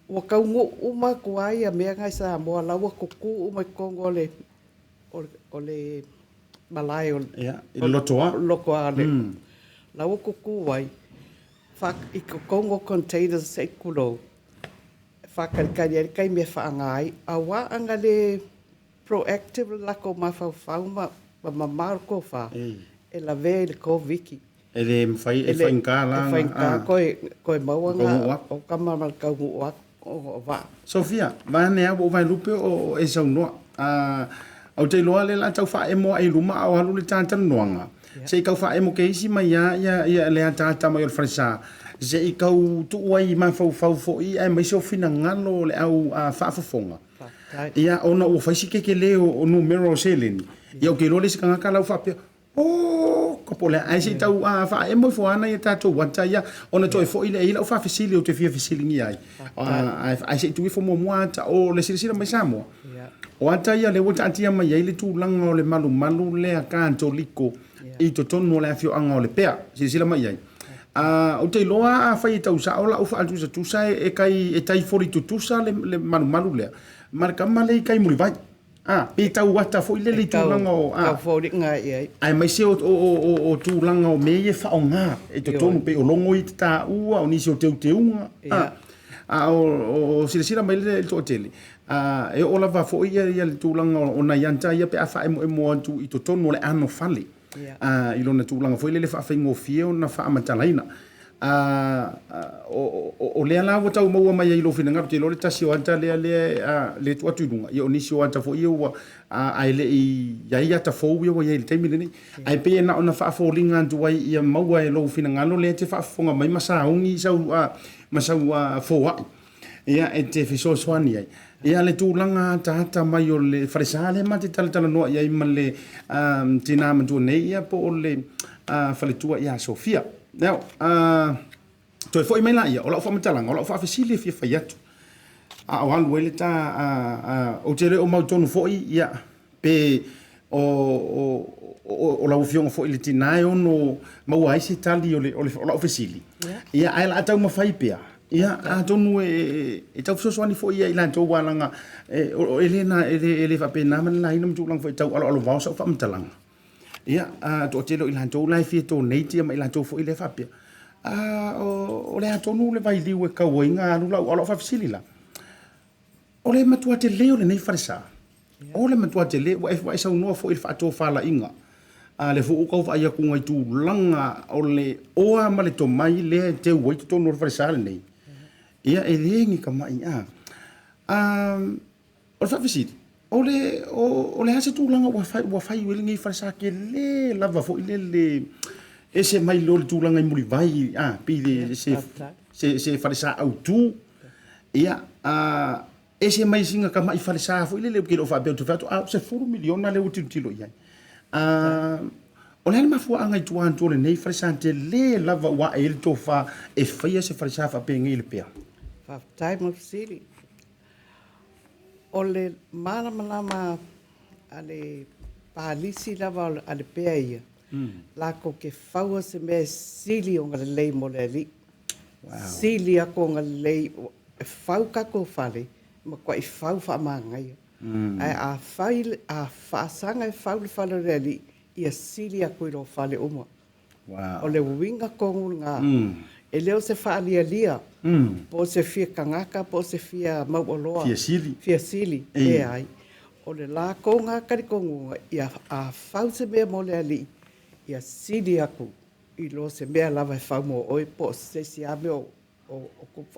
Wa kaungo uma kuai a mea ngai Samoa lawa kuku uma kongo o le malai o lokoa le. Lawa kuku wai. I kongo containers se kulo. Whakarikari kai me whaangai. A wā anga le proactive lako mawhau ma mamaro ko wha. E la vea le ko viki. E le mwhainka la. E whainka koe mauanga o kamama kaungu o wā. Sofia, vane a o vai lupe o e sau noa. Au te loa le la tau wha e moa e luma au halu le tātanu noanga. Se I kau wha e mo ke isi mai ia le a tāta mai o le wharisa. Se I kau tuai ma fau fo I ai mai so fina ngalo le au whaafafonga. Ia ona o whaisi keke leo o numero se leni. Ia o ke lole se kangaka lau whapea. Kapole ai se tau wha e mo foana ia tātou wata ia. Ona toi fo I le ila o whafisili o te fia fisilingi ai. Ai se tui fo mua ata o le sirisira mai Samoa. O ata ia le wata atia mai ai le tūlanga o le malu le a kānto liko. I to tonu o le afio anga o le pea. Sirisira mai ai. O te loa a whai tau sa ola ufa atu sa tusa e kai e tai fori tu tusa le malu lea. Marka male I kai muri vai. Pe tau wata fo I le tūlanga o... Tau fori ngai ai. Ai mai se o tūlanga o me e whao ngā. E to tonu pe o longo I te tā ua o nisi o teunga. O sira mai le to tele. E ola va fo ia le tūlanga o na yanta ia pe a wha e mo atu I to tonu o le ano fale. I lona tūlanga foi le whaafengo fio na whaamatalaina. O lea la wa tau maua mai ilo fina ngaru te lore tasi o anta le tuatunga. I o nisi o anta fo ia wa ai le I iai ata fou ia wa iai le teimile nei. Ai pe na ona whaafolinga antu wai ia maua e lo fina ngalo le te whaafonga mai masaungi masau fou ai. Ia e te fisosoani ai. Ia le tūlanga tāta mai o le wharesale ma te talatala noa iai ma le tina mantua nei ia po o le whaletua ia Sofia. Now, toi fo I mai la ia, o lau whamatalanga, o lau whaafesili fia whai atu. O alu ele ta, o te reo mau tonu fo I ia, pe o lau fionga fo I le tinae ono mau aisi tali o lau fesili. Ia aela atau mawhai pea. Ia a tonu e tau fisosoani fo ia I lan tau walanga o ele whapena man la ina mtulang fo I tau alo vau sa whamatalanga. Ia to telo I lan tau lai fia tō neiti ma I lan tau fo I le whapea. O le atonu le vai liu e kauainga anu lau alo whafisili la. O le matua te leo le nei wharesa. O le matua te leo wa e sau noa fo I le whaato whala inga. le fu ko fa ia ku ngai tu langa o le oa ma le to mai le te wai to no fa sale nei ia e lengi ka mai o fa visit o le hase tu langa wa fai welingi fa sa ke le lava fo le ese mai lo tu langa muri vai pi le se fa sa au tu ia ese mai singa ka mai fa sa fo le ke lo fa be tu fa se furu miliona le uti tilo ia o le mafua anga i tuan tole nei farisante le lava wa e to fa e faia se farisa fa pe ngi Lepea fa time of city o le malama ale palisi lava ale Lepea ia la ko ke faua se me sili o ngale lei mo le ali sili ako ngale lei fau ka ko fale ma ko i fau fa mangai ai a fa sanga fau le fale le ali ia sili a koe ro fale uma. O le winga kongu ngā. E leo se whaalia lia. Po se fia kangaka, po se fia mauoloa. Fia sili. Fia sili. E ai. O le la konga kari kongu ia a whau se mea mo le ali. Ia sili aku. I lo se mea lava e whau mo oi po se si ame o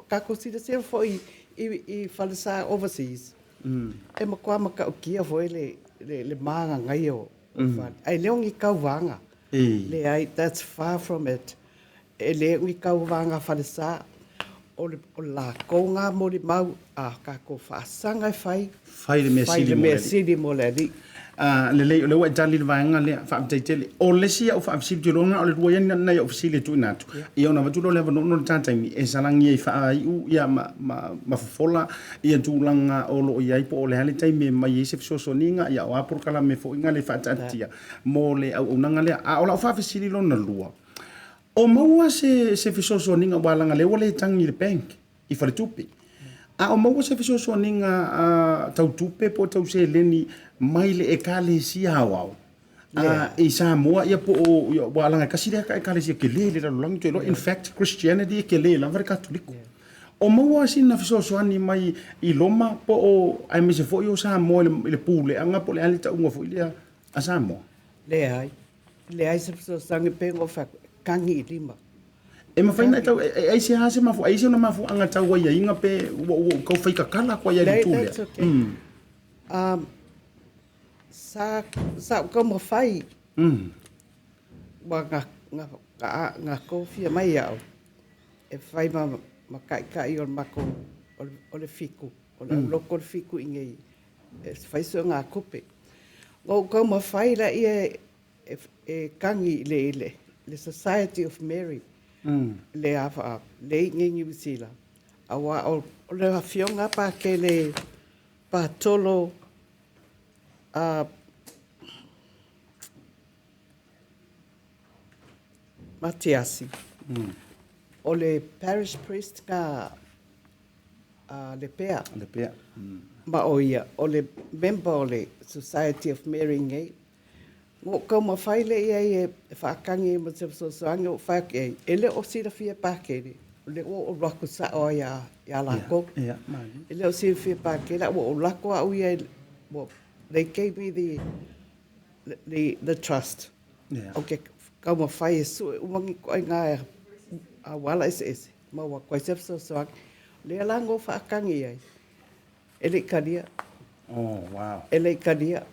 kako sida se fo i falesa overseas. E makua maka o kia fo le maanga ngai o. Ai leong I kau vanga. Le ai, that's far from it. E leong I kau vanga falesa. O la konga mo li mau a kako whaasanga fai. Fai le mea sili mo le li. Le lei le wa tali le vanga le fa tele. O le sia o fa sili longa o le ruia na ia ofisile tu inatu. Ia ona vatu le no tanta mi e salangi e fa ai u ia ma fola ia tu langa o lo ia po le hale tai me mai se so ninga ia o apor kala me fo inga le fa tantia. Mo le au nanga le a o la fa sili lona lua. O maua se so ninga walanga le wale tangi le bank I fa le tupi. A o maua se so ninga tau tupe po tau se leni mai le ekalesia au e Samoa ia po o walanga kasi le ekalesia ke le lang to in fact Christianity ke le la katoliko o maua sina fiso ani mai I loma po o ai me se fo yo Samoa le pule anga po le alita unga fo ile a Samoa le ai se fiso sangi pengo fa kangi lima e ma faina tau ai se hase ma fo ai se na ma fo anga tau ia inga pe ko fai ka kala ko ia le tule sa ko mo fai wa nga ko fia mai au e fai ma kai o mako o le fiku o le loko le fiku inge e fai so nga kope o ko mo fai la e kangi le Society of Mary le afa le ngi bisila awa o le afionga pa ke le patolo Matiasi. O le parish priest ka Lepea. Ma o ia, o le member o le Society of Mary ngai. Ngo kau ma whaile ia e whaakangi ma te soangi o whaake ele o sira fia pākere. Le o lako sa o ia lako. Ele o sira fia pākere. O lako au ia they gave me the trust. Okay, kau ma whai e su umangi koe ngā a wala ese. Ma wa koe sef soangi. Le alango whaakangi ai. Ele karia. Oh, wow. Ele karia.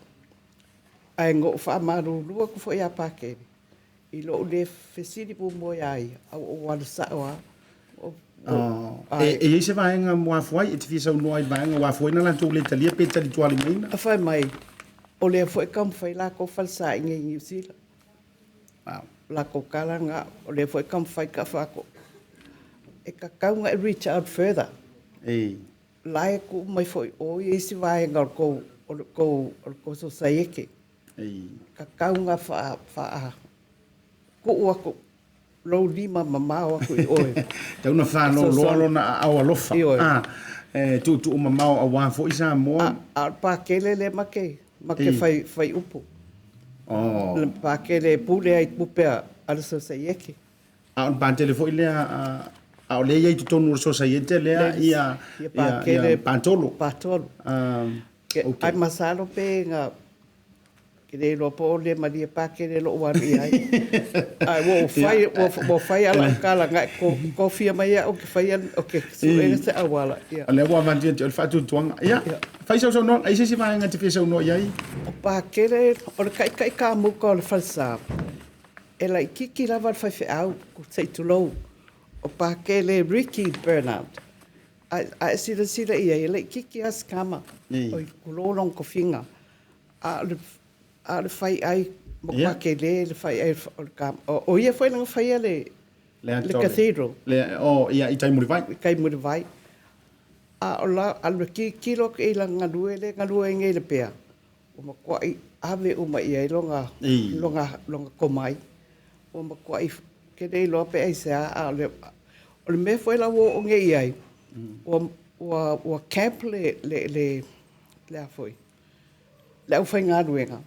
Ai ngo fa maru lua ku fo ia pake I lo le fesiri pu mo ai o wala sa wa e se vai nga mo foi e te fisa no ai vai nga wa foi na la tu le talia pe tali tu ali mai a fai mai o le foi kam fai la ko falsa ngi New Zealand la ko kala nga o le foi kam fai ka fa ko e ka nga reach out further lai ku mai foi o e se vai nga ko so sai ke ka kaunga fa ko ko lo lima mama o ko oi te una fa no lo na au alofa tu mama o wa fo isa mo pa kele le make fai upo pa kele pule ai pupe al so sai eke on pa telefo ile a le ia tu no so sai ente le ia pa kele patolo ai masalo pe nga le lo po le maria pa ke le lo wari ai ai wo fai ala kala nga ko fia mai o ke fai o ke su e se awala ya le wa man dia fa tu tuanga ya fai so no ai se mai nga te fesa no ia o pa ke le o kai ka mu ko le falsa ela kiki lava fai fe au ko sei tu lo o pa ke le Ricky Bernard a sila ia ele kiki as kama o kulolong ko finga a le fai ai mo pa ke le fai ai o ia foi lang fai le cathedral le o ia i tai muri vai kai muri vai a ola al kiki lo ke langa duele nge le pea o mo ko ai ave o mai ai longa ko mai o mo ko ai ke dei lo pe ai sa a le o me foi la o nge ai o camp le foi le foi nga duenga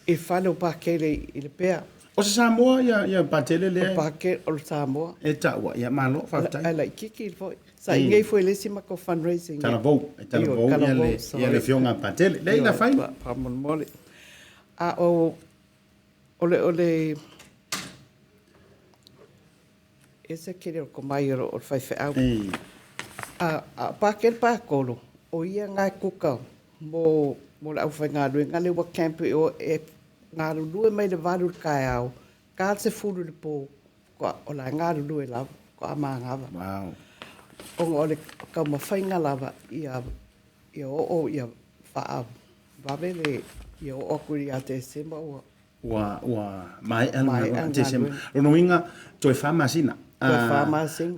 e fale o pa ke le pea o se Samoa ia patele le o pa ke o Samoa e taua ia malo fa tai ai kiki foi sa nge foi le sima ko fundraising tala vou ia le fionga patele le ina fai pa mon mole a ole ese que o mai o fai fe au a pa ke pa kolo o ia nga kuka mo la fai nga do nga le wa camp o e nga lu mai le valu kai au ka se fulu le po ko o la nga lu e la ko ama nga wow o le ka mo fai nga lava ia ia fa va vele ia o kuri ate semba wa mai ate semba no inga to e fama sina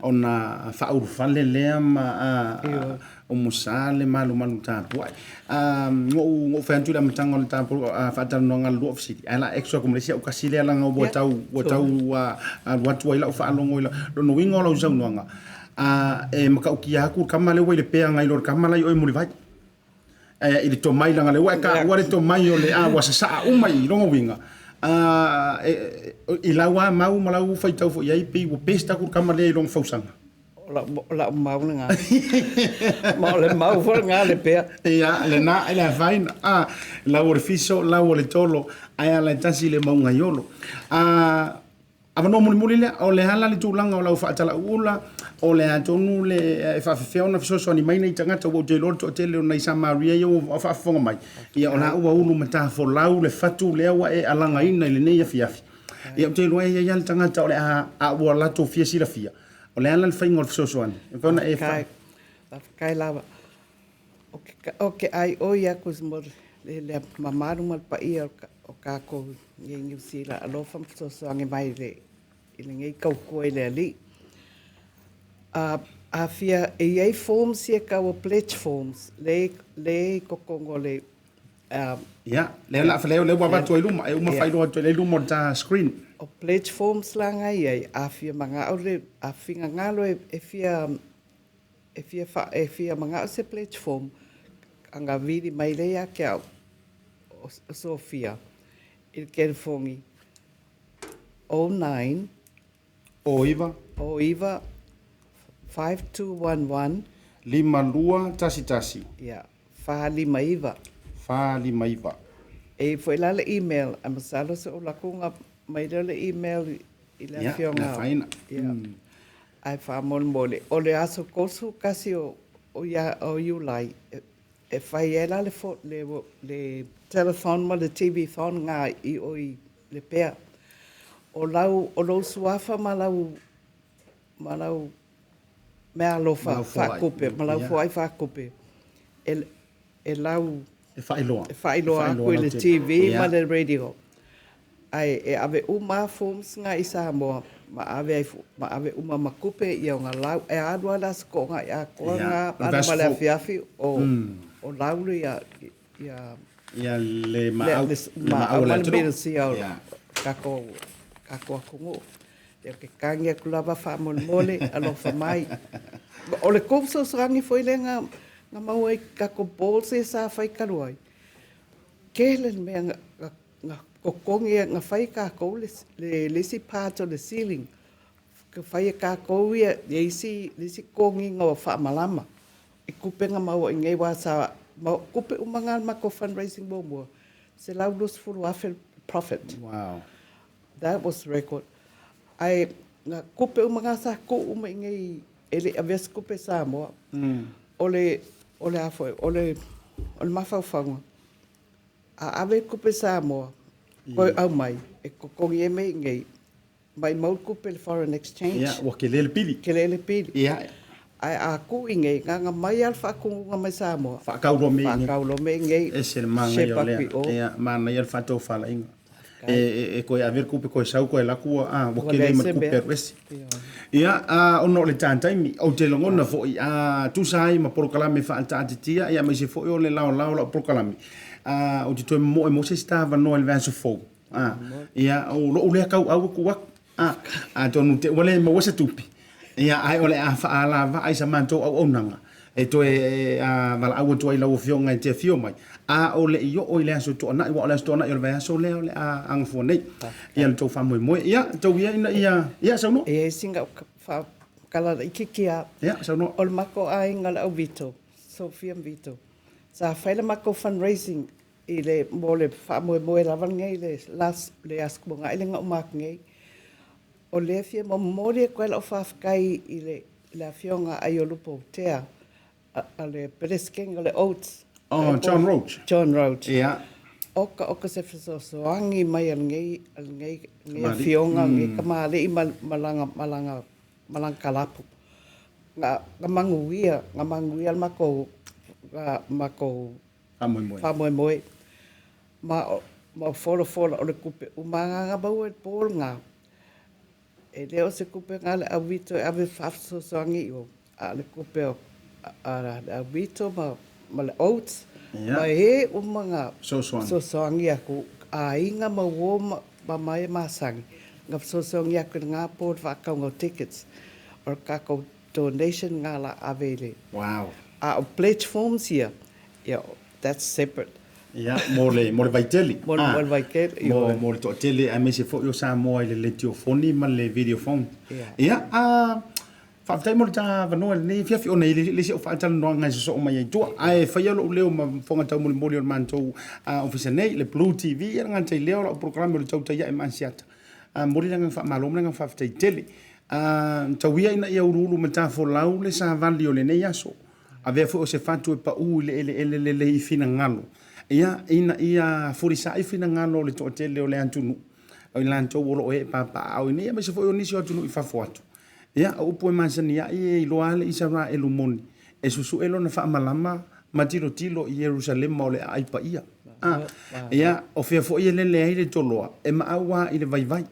ona fa ur fale le ma o musale malu tapu ngo fa tu la mtango le tapu fa tal no ngal lu ofisi ala extra como lesia o kasile ala ngo botau wa watu ila fa longo ila no wingo lo zau no nga e maka ukia ku kamale we le pea ngai lor kamala yo muri vai ili to mai langa le wa ka wa le to mai o le wa sa umai longo winga ilawa mau malau fai tau fo yai pe wo pesta ku kamale long fausanga la mau nga mau fo nga le pe ya le na ele vain la orificio la le tolo ai la tasi le mau ngaiolo avano muli le o le hala le tulanga o la fa tala ula o le atonu le fa fe ona so ni mai nei tanga to je lor to tele na isa maria yo fa fonga mai ia ona ua ulu mata fo lau le fatu le wa e alanga ina le nei fiafi ia te lo ia ia tanga to le a wa la to fia si la fia o le ala le faingo so ani ko na e fa kai lava okay ai o ia kus mo le mamaru mal pa ia o ka ko ngi sila alo fam so ange mai le ile ngai kau ko ile ali a fia e forms ia ka o pledge forms le ko kongo le ya le la fa le wa to iluma e uma fai do to le iluma ta screen o pledge forms la ngai ai a fia manga o le a finga ngalo e fia manga se pledge form anga vidi mai le ya ke o Sofia il California 09 Oiva 5211 lima lua tasi ya lima iva e foi lá le email a masalo se o la kunga mai le email ila fionga ai fa mole o le aso kosu kasi o you lai e fai ela le telephone ma le TV phone nga i Lepea o lau suafa malau mea lo fa kope malau foi fa kope e lau fai loa ko le TV ma le radio ai e ave uma forms nga i Samoa ma ave uma makupe i nga lau e adwa las ko nga ya ko nga ana mala fiafi o lau ya le ma aula kako kungu e ke kangia kulava fa mole alo fa mai o le kopso srangi foi le nga mau ai kako bolse sa fai karuai kele me nga kokongi nga fai kako le si part of the ceiling ke fai kako ia le si kongi nga fa malama e kupe nga mau ngai wa sa kupe umangal ma ko fundraising bomo Se lau lus fulu afe profit. Wow. That was the record. Ai nga kupe o mga sa ko uma ngai ele aves kupe Samoa. Ole afo ole mafaufango. A ave kupe Samoa. Ko au mai e ko yeme ngai mai mau kupe foreign exchange. Ya, wa kelele pili. Kelele pili. Ya. Ai a ku ingai nga mai alfa ku nga mai Samoa. Fa kaulo me. Fa kaulo me ngai. Ese manga yo le. Ya, mana yel fa to fala inga. Ko ya ver kupe ko sau ko la ku wa kelele ma kupe wes. Ya, ono le tantai o te longona fo tu sai ma proklame fa antatia ya me se fo yo le la proklame. O te to mo se stava no el verso fo. Ya, o lo le ka au ku wa. Tonu te wale ma wasa tupi. Ia ai ole a fa ala va ai sa manto au onanga e to vala au to ai lau fio ngai te fio mai ole io o ile aso to na i ole sto na i ole so le ole ang fo nei ia to fa moi ia to ia so no e singa fa kala ikikia ia so no ol mako ai ngala au Vito Sofia Vito sa faila mako fundraising ile mole fa moi la van ngai le as ko ngai le ngamak ngai o le fia mo mori ko la kai ile la fionga ai o lupo tea ale presking le oats John Roach yeah oka se so angi mai ngai fionga ngai kamale i malanga kalapu nga manguia mako fa moi ma folo o le kupe umanga ba o pol nga e leo se kupe ngale a Vito ave fafso soangi o a le kupe a Vito ma le oats ma he o mga so soangi aku a inga ma wo ma mai masangi nga so soangi aku nga po va ka ngo tickets or ka ko donation ngala avele wow a pledge forms here yeah that's separate. Ya, mole vaiteli. Mole vaiteli. Mole to tele a me se fo yo Samoa le telephone ma le video phone. Ya, fa tai mo ta va no le fia fi ona le se fa ta no nga so ma ye to ai fa yo le ma fo nga ta mo le man to office nei le Blue TV nga tai le o programa le TAUTAI e ASIATA. Mo le nga fa malo nga fa tai tele. Tawia ina ia urulu ma ta fo lau le sa vali o le nei aso. Ave fo se fa tu pa u le fina ngalo. Ia furisa i fina ngano le to tele o le antunu o lanto wo e papa o ni me se foi onisi o tunu i fa foto ia o po mansania i loale i sara e lumoni e susu elo na fa malama matilo tilo i Jerusalem mo le ai pa ia o fe foi le le toloa e ma awa i le vai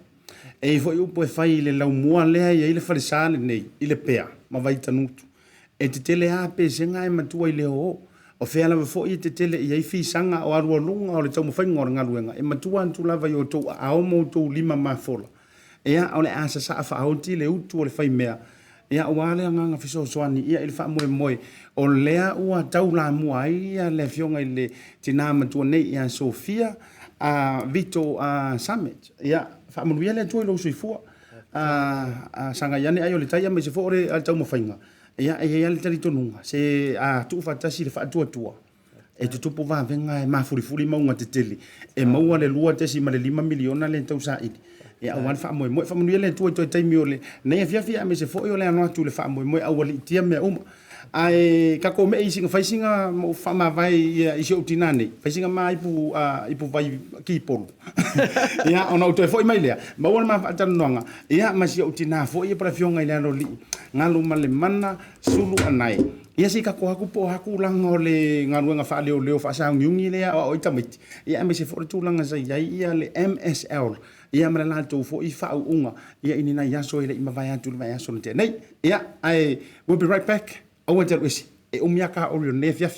e foi o po fai le lau mua le ai le farisale nei i Lepea ma vai tanutu e te tele a pe senga e matua i le o o fe ala fo i te tele i fi sanga o aru lunga o le tau mawhainga o ngaluenga e matua antu lava i o tau ao mo tau lima mafola ea o le asa sa afa aunti le utu o le whai mea ea o ale nganga fiso soani ia ili wha moe o lea ua tau la mua ia le fionga i le tina matua nei ia Sofia Vito-Sumich ia wha manuia le tua i lo suifua sanga iane ai o le taia me se fo o le tau mawhainga ia e le tari tonunga se tu fatasi le fatua e te tupu va venga e mafuri maunga te tele e maua le lua te si ma le 5 miliona le tau sa idi e awan fa mo fa manuia le tu to taimi ole nei fia me se fo o le ano tu le fa mo au ali tia me uma ai ka ko me isinga faisinga mo fa ma vai i se utinane faisinga mai ipu vai ki polo ia ona to foi mai le ma wona ma fa tanonga ia ma si utina fo i para fionga ile no li Galumalemana Sulu Anae ia si ka ko haku po haku langa le ngaruenga fa leo fa sa ngiungi le o itamiti ia me se fo tu langa sa ia le MSL ia mara la to fo I fa unga ia inina ia so ile ima vai atu vai so te nei ia I will be right back. I want to wish e umiaka o le nefia.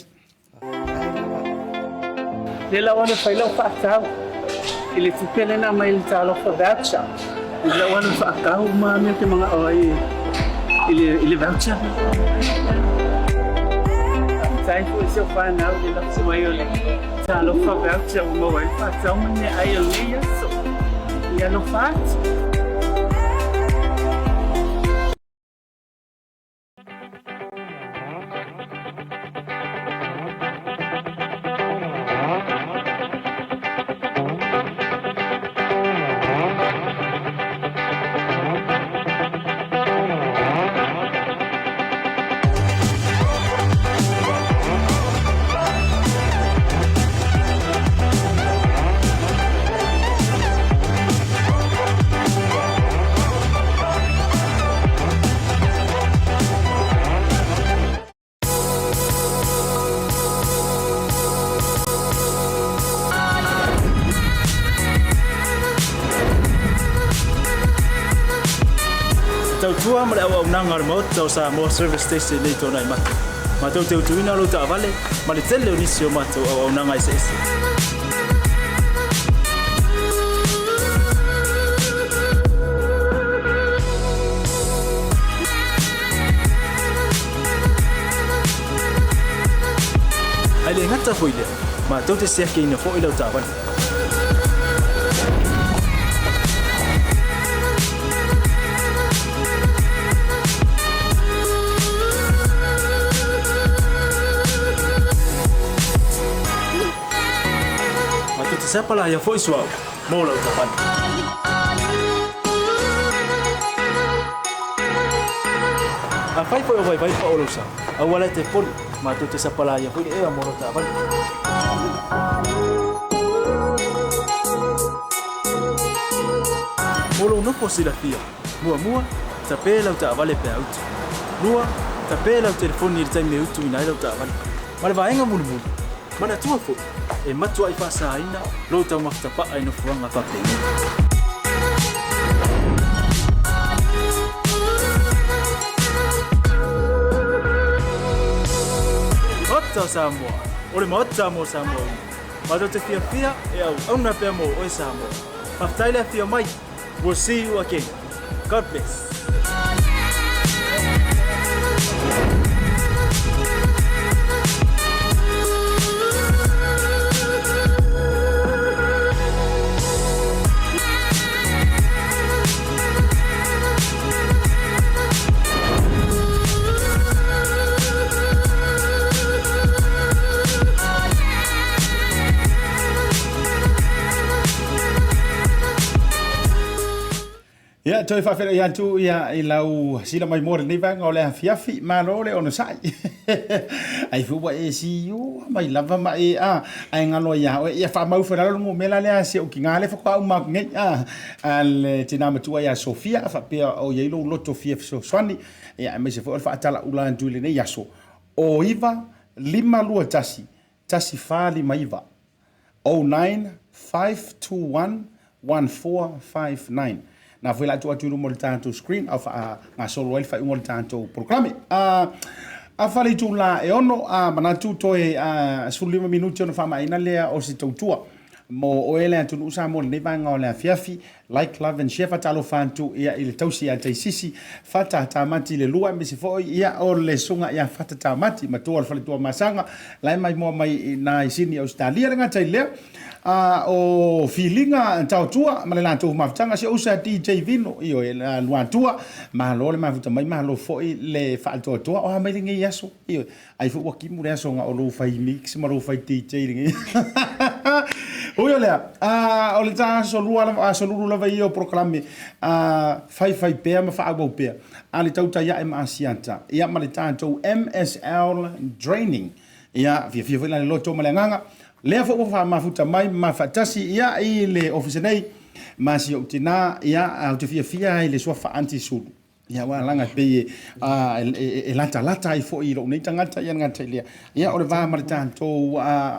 Le la wana fa ilo fa tau. Ile tupele na mai talo fa voucher. Le la wana fa tau ma me te mga oi. Ile voucher. Sai fu se fa na o le se mai ole. Talo fa voucher mo vai fa tau me ai ole ia so. Ia no fa. tautua ma le auaunaga le maota o Samoa service station nei tona i matu ma tau te utuina lo taavale ma le tele o nisi o matou auaunaga ese ai le ngata foi le ma tau te sea ke ina foi lo taavale Siapa lah yang voice wow mau lah ucapan. Apa itu yang vai pa ulusa? Awalnya telepon, matu te siapa lah yang voice mau lah ucapan. Mulu no posibilidad. Mua tapela ucapan lepea ut. Rua tapela telefon ni tai me ut ina ucapan. Mala vaenga mulu. Mana tua fo e matua I whaasaina lo tau makitapa ai no fuanga whapengi. Ota Samoa, ole maota mo Samoa. Mato te fia e au na pea mo o Samoa. Maftaile fia mai. We'll see you again. God bless. Ya, toi fa fere ya tu ya ilau sila mai mor ni va ngole fiafi malole ono sai. Ai fu wa si yo mai lava mai ai ngalo ya ya fa mau fera lo mela le se o kingale fa ka ma nge al tina matua ya Sofia fa pe o ye lo loto fia so swani ya me se fo fa tala ulan tu le ne yaso. O iva lima lua tasi fali maiva 0952111459 na foi la tu mo tanto screen of na solo wel fa mo tanto programme a fale tu la e ono mana tu toe sulima minuti ono fa mai na lea o si tautua mo o ele tu usa mo ne va ngola fiafi like love and share fatalo fantu ia ile tausi ata sisi fata tamati le lua me se foi ia o le sunga ia fata tamati ma tu fale tu masanga lai mai mo mai na isini Australia nga tai le o feelinga tautua ma le la tu mafutanga se usa DJ Vino io la luatua ma lo le mafuta mai ma lo foi le falto to o mai ngi yaso io ai fu waki mu le songa o lo fai mix ma lo fai DJ ngi Oyo lea, o le tā solulu la vai o proklame, fai pēr ma wha abau pēr. A le TAUTAI e ma ASIATA, ia ma le tātou MSL Training. Ia, fia whaila le loto ma le nganga. Lea wha mafuta mai, ma whatasi, ia I le office nei, ma si o tina, ia au te fia I le sua wha anti-sulu. Ia wa langa pe e lata I fo I lo nei tangata ia ngata ile ia o le va ma tanto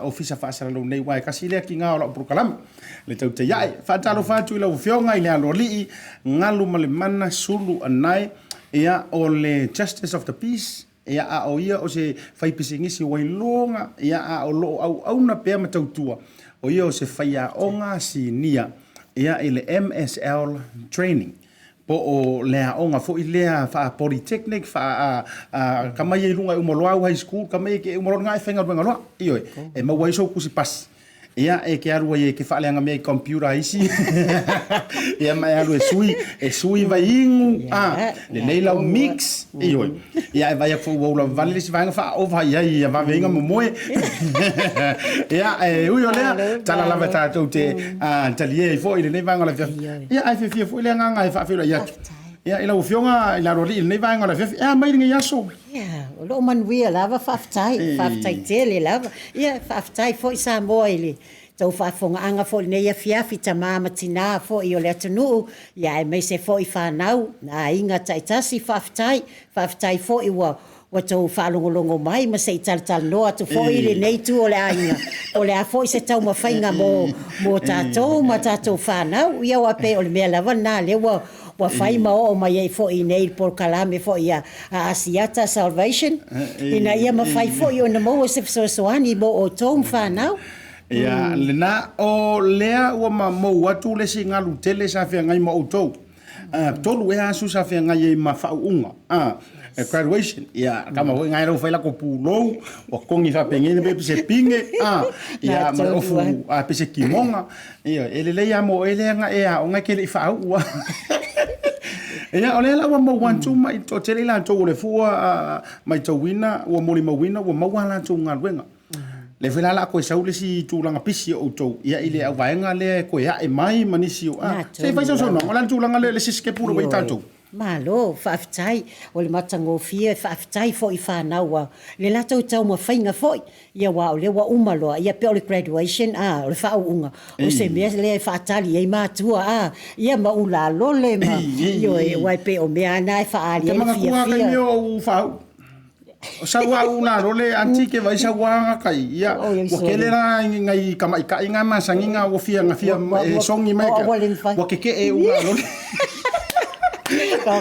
ofisa fa sala lo nei wa kasi le ki nga o prokalam le TAUTAI ai fa talo fa tu lo fionga ile lo li Galumalemana Sulu Anae ia o le Justice of the Peace ia o ia o se fai pisingisi wa longa ia o lo au na pe ma tautua o ia o se fai a onga si nia ia ile MSL Training po o lea onga fo I lea fa polytechnic fa kamai lunga umoloa high school kamai ke umoloa ngai fenga benga loa io e ma wai so kusi pas ia e ke aru e ke fa lenga me computer isi ia ma aru e sui vai ingu le leila mix io ia vai fo wola vale si vanga fa over ia va venga mo moe ia e uyo lea tala lava tatou te talie fo ile nei vanga la ia ai fia fo ile nga ngai fa fila ia ia ila ufionga ila roli nei vanga la ia mai ngi yaso ia lo man wia lava faftai tele lava ia faftai fo Samoa ile tau whaafonga anga fo nei ia fiafi ta mama tina fo I o le atunu ia e mei se fo I whanau na inga taitasi whaftai fo I wa tau whaalongolongo mai ma se I tal noa tu fo I le nei tu o le ainga o le a fo I se tau mawhainga mo tātou ma tātou whanau ia wa pe o le mea lava nā le wa wa fai ma o mai e fo i nei por kalame fo ia a ASIATA Salvation ina ia ma fai fo i ona mo se soani mo o tom fa now ia lena o lea ua mo atu le singa lutele sa fe ngai mo auto tolu e asu sa fe ngai ma fa unga graduation ia kama ho ngai ro faila ko pulo o kongi fa pengene be se pinge ia ma ofu a pese kimonga ia ele ia mo ele nga ia o ngai ke le fa ua ia ole la mo wantu mai to tele la to le fua mai to wina o mo mo wina o mo wala to ngalwenga le vela la ko saule si tu langa pisi o to ia ile a vaenga le ko ia e mai manisi o se vai so no la tu langa le siske puro mai tanto malo faftai o le matango fie faftai fo I whānaua le lato tau ma whainga foi ia wa o le wa umaloa ia pe o le graduation o le whauunga o se mea le whaatali ei mātua ia ma ula lole ma io e wai pe o mea ana e whaali e fia fia o whau o sawa una role antike vai sawa kai ia o kelera ngai kamai kai nga masanginga o fia nga fia songi mai o ke e una role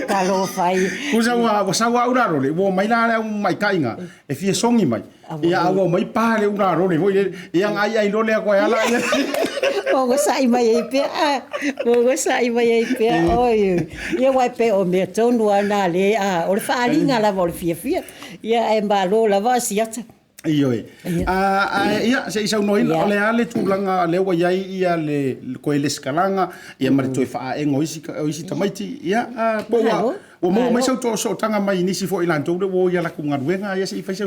kalo fai sawa una role o mai la mai kai nga e fia songi mai ia o mai pare una role o ia ai role a ko ala Mogo sai mai e pe mogo sai mai e pe oi ia wai pe o me tonu ana le o le faringa la vol fia ia e mbalo la va siata Iyo ia se isa no ina ole ale tulanga le wa yai ia le ko ele skalanga ia mari toi fa engo isi tamaiti ia po wa o mo mai so tanga mai nisi fo ilanto le wo ia la kunga wenga ia se fa so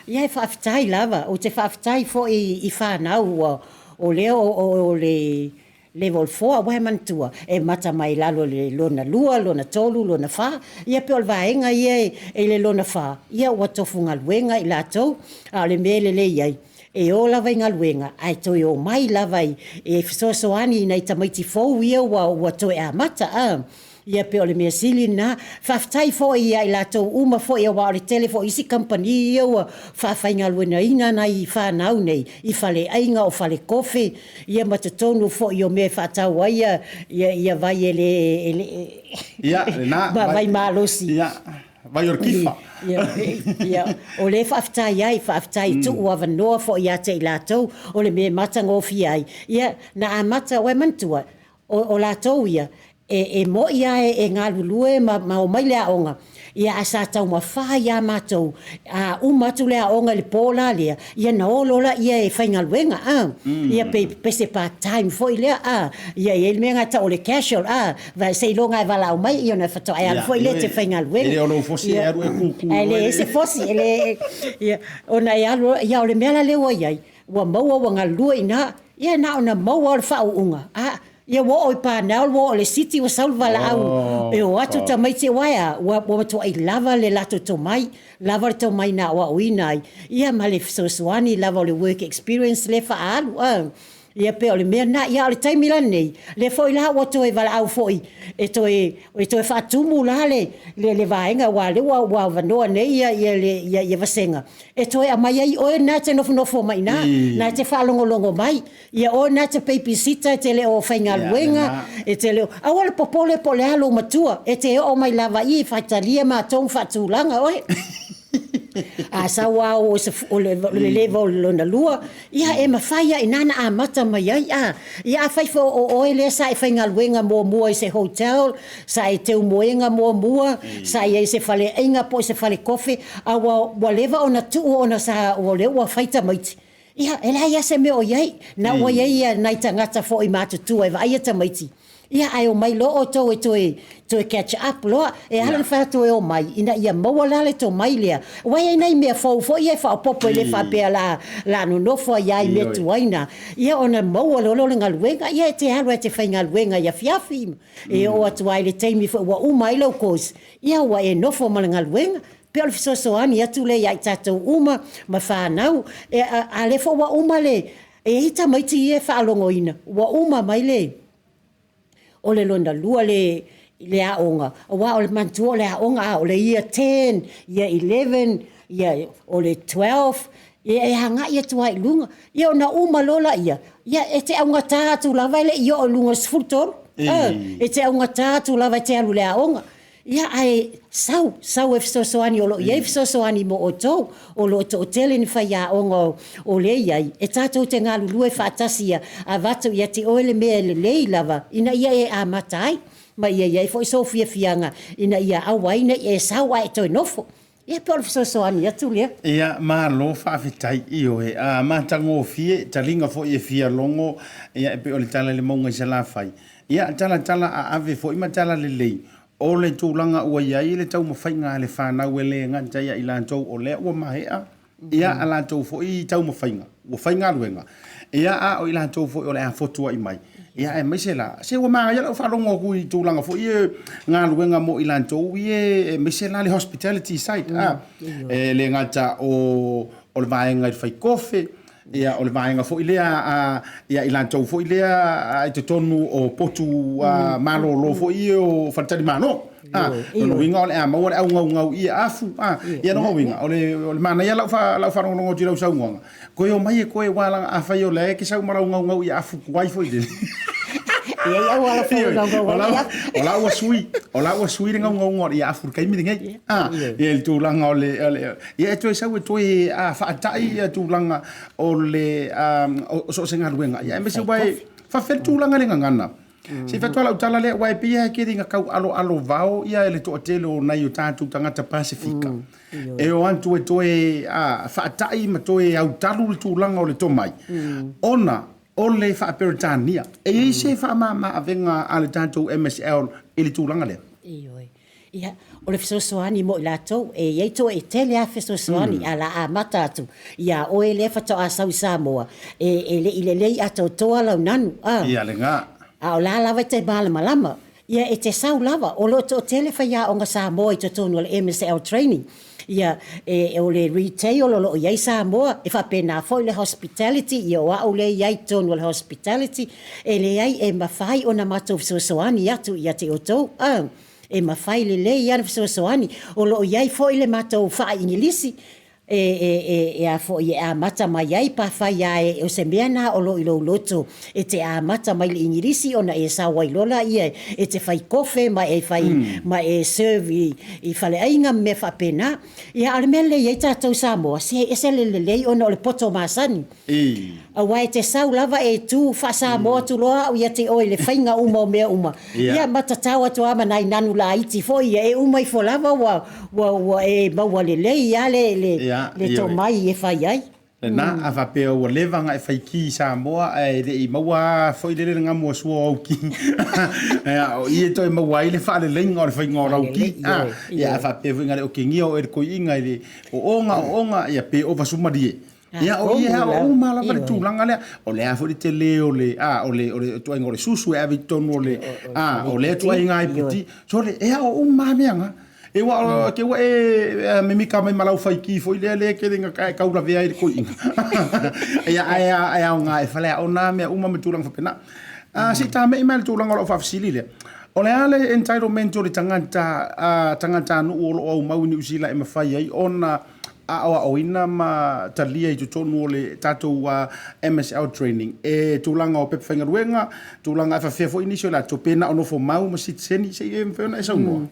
ia fa aftai lava o te fa aftai fo I fa na o le level 4 wa mantua e mata mai lalo le lona lua lona tolu lona fa ia pe o vaenga ia e le lona fa ia wa tofunga luenga I lato le mele le ia e o lava inga luenga ai to o mai lava e so ani nei tamaiti fo ia wa to e mata ia pe o le mea sili na whaftai fo ia I lato uma fo ia wa o le tele fo isi company ia wa whawhainga luena ina na I whanau nei I whale ainga o whale kofe ia matatonu fo i o mea whatau ia vai ele ia na vai malosi ia vai orkifa ia o le whaftai tu ua vanoa fo ia te I lato o le mea matango fi ai ia na a mata we mantua o lato ia e mo ia e ngā lulue ma o mai lea onga ia asa tau ma wha ia mātou umatu lea onga le pōla lea ia na olola ia e whainga luenga ia pe se part time foi lea ia e le mea ngata o le casual vai sei longa e wala o mai ia na whato ai foi lea te whainga luenga ele ono fosi e aru e kuku ele se fosi ele ia ona ia o le mea la lewa iai ua maua wa ngā lua ina ia na ona maua o le whauunga ia wo o pa na wo le city o salva la au e o atu ta mai te waia wo to I lava le lato to mai lava to mai na wa uinai ia male sosuani lava le work experience le fa alu ia pe o le mea na ia o le taimi la nei le foi la wa to e vala au foi e to fa tumu la le vaenga wa le wa vanoa nei ia vasenga e to e mai ai o na te no mai na te fa longo mai ia o na te babysitter te le o fainga luenga e te le a wala popole pole alo matua e te o mai lava I fatalia ma tong fatulanga oi sa wa o le level lona lua ia e mafaya inana a mata mai ai ia fai fo o ele sa e fainga luenga mo se hotel sa e te moenga mo sa e se fale inga po se fale kofe a wa leva ona tu ona sa o le wa faita mai ia ela ia se me o iai na wa ia nai tangata fo I matu tu e vai ta maiti ia ai o mai lo o to e catch up lo e ala fa to e o mai ina ia mo la le to mai lea wai nei me fo ia fa popo le fa pe la no fo ia I me tu aina ia ona mo lo ngaluenga ia te ala te fainga luenga ia fiafi e o atu ai le taimi fo wa mai lo kos ia wa e no fo mal ngaluenga pe o so ani atu le ia tato uma ma fa nau e ale fo wa uma le e ita mai ti e fa longoina wa uma mai le o le londa lua le aonga wa o le mantua le aonga o le year 10 year 11 ia o le 12 ia hanga ia tua lunga ia na uma lola ia e te aunga tātu lava le ia o lunga sfutor E te aunga tātu lava te alu le aonga. Ia ai sau e fisosoani o lo iei fisosoani mo o tau o lo to tele ni fai aonga o le iai. E tātou te ngā lulu e whaatasi a vatu ia te oele mea le lei lava ina ia e a matai. Ma ia iai fo i Sofia fianga ina ia awaina e sau ai toi nofo. Ia pe o le fisosoani atu lea. Ia malo whaafitai i oe. Mātango fie, talinga fo i e fia longo, ia e pe o le tala le maunga i sa la fai. Ia tala a ave fo i matala le lei. O le tūlanga ua iai le tau mawhainga le whanau e le nganta ia i lantou o lea ua mahea. Ia a lantou fo i tau mawhainga, ua whainga luenga. Ia a o i lantou fo i o le a fotua i mai. Ia e mai se la, se ua maa ia lau whalongo kui tūlanga fo i ngā luenga mo i lantou i e mai se la le hospitality site. Le ngata o le vaenga i whai kofe. Ia o le vaenga fo i lea ia i lantou fo i lea i te tonu o potu malolo fo i o whatari mano. No winga o le a maua le au ngau i afu. Ia no winga o le mana ia lau wharongongo ti lau saungonga. Koe o mai e koe wala a whai o le ke sau marau ngau i afu kuai fo i te. Ia ia wala wharongongo. O la ua sui ngau ngau i afu kai mi ngai. Ia il tūlanga o le ia e toi sau e toi whaatai tūlanga o le o so se ngaluenga. Ia e mese wai whawhel tūlanga le ngangana. Si fa tola utala le wai pia ke ringa kau alo vao ia ele to tele o nai o tatu tangata Pasifika. E o antu e toe whaatai ma toe au talu le tūlanga o le tomai. Ona o le whaaperitania. E se whaamama avenga a le tatu MSL e le tūlanga le. Ia, o le fisosoani mo i lātou, e iei to e tele a fisosoani a la a matatu. Ia, o e le whatau a sau Samoa. E le ile lei a tau toa lau nanu. Ia le ngā. A o la lava te malama. Ia e te sau lava. O lo to tele whaia o ngā Samoa i to tonu le MSL training. Ia e o le retail o lo iai Samoa. E whapena fo le hospitality. Ia o au le iai tonu le hospitality. E le iai e mawhai o na matou fisosoani atu ia te o tau. E mawhai le le iana fisosoani. O lo iai fo i le matou wha ingilisi. E a fo i a mata mai ai pa fai ai o se mea na o lo i lo loto e te a mata mai le ingirisi ona e sa wai lola ia e te fai kofe ma e fai ma e serve i fale ainga me fa pena ia ale mele ia tātou Samoa se e se le ona o le poto masani a wai te sau lava e tu fa Samoa tu loa o ia te o le fainga uma o mea uma ia mata tawa tu ama nai nanu la iti fo ia e uma i fo lava wa e maua le ia le to mai e fai ai. Na a va pe o levanga e fai ki Samoa e i maua foi le nga mo so o ki. O i to e maua i le fa le lenga o le fai ngora o ki. Ia va pe vinga o ki ngio e ko inga i o onga ia pe o va sumarie. Ia o ia o mala pa tu langa le o le a foi te le o le to ngore susu e aviton o le o le to inga i puti. So le e o mamianga. E wa ke wa e me ka mai malau fai ki foi le ke ringa ka ura vea i ko inga. Ia nga e fale ona me uma me tulang fa pena. Si ta me email tulang o fa fasili le. O le ale entitlement o le tangata no o mau ni usila e mafai ai ona o ina ma talia i tutonu o le tatou MSL training. E tulanga o pepe whaingaruenga, tulanga e whawhefo inisio la topena ono fo mau ma sitseni se e mwhena e saungoa.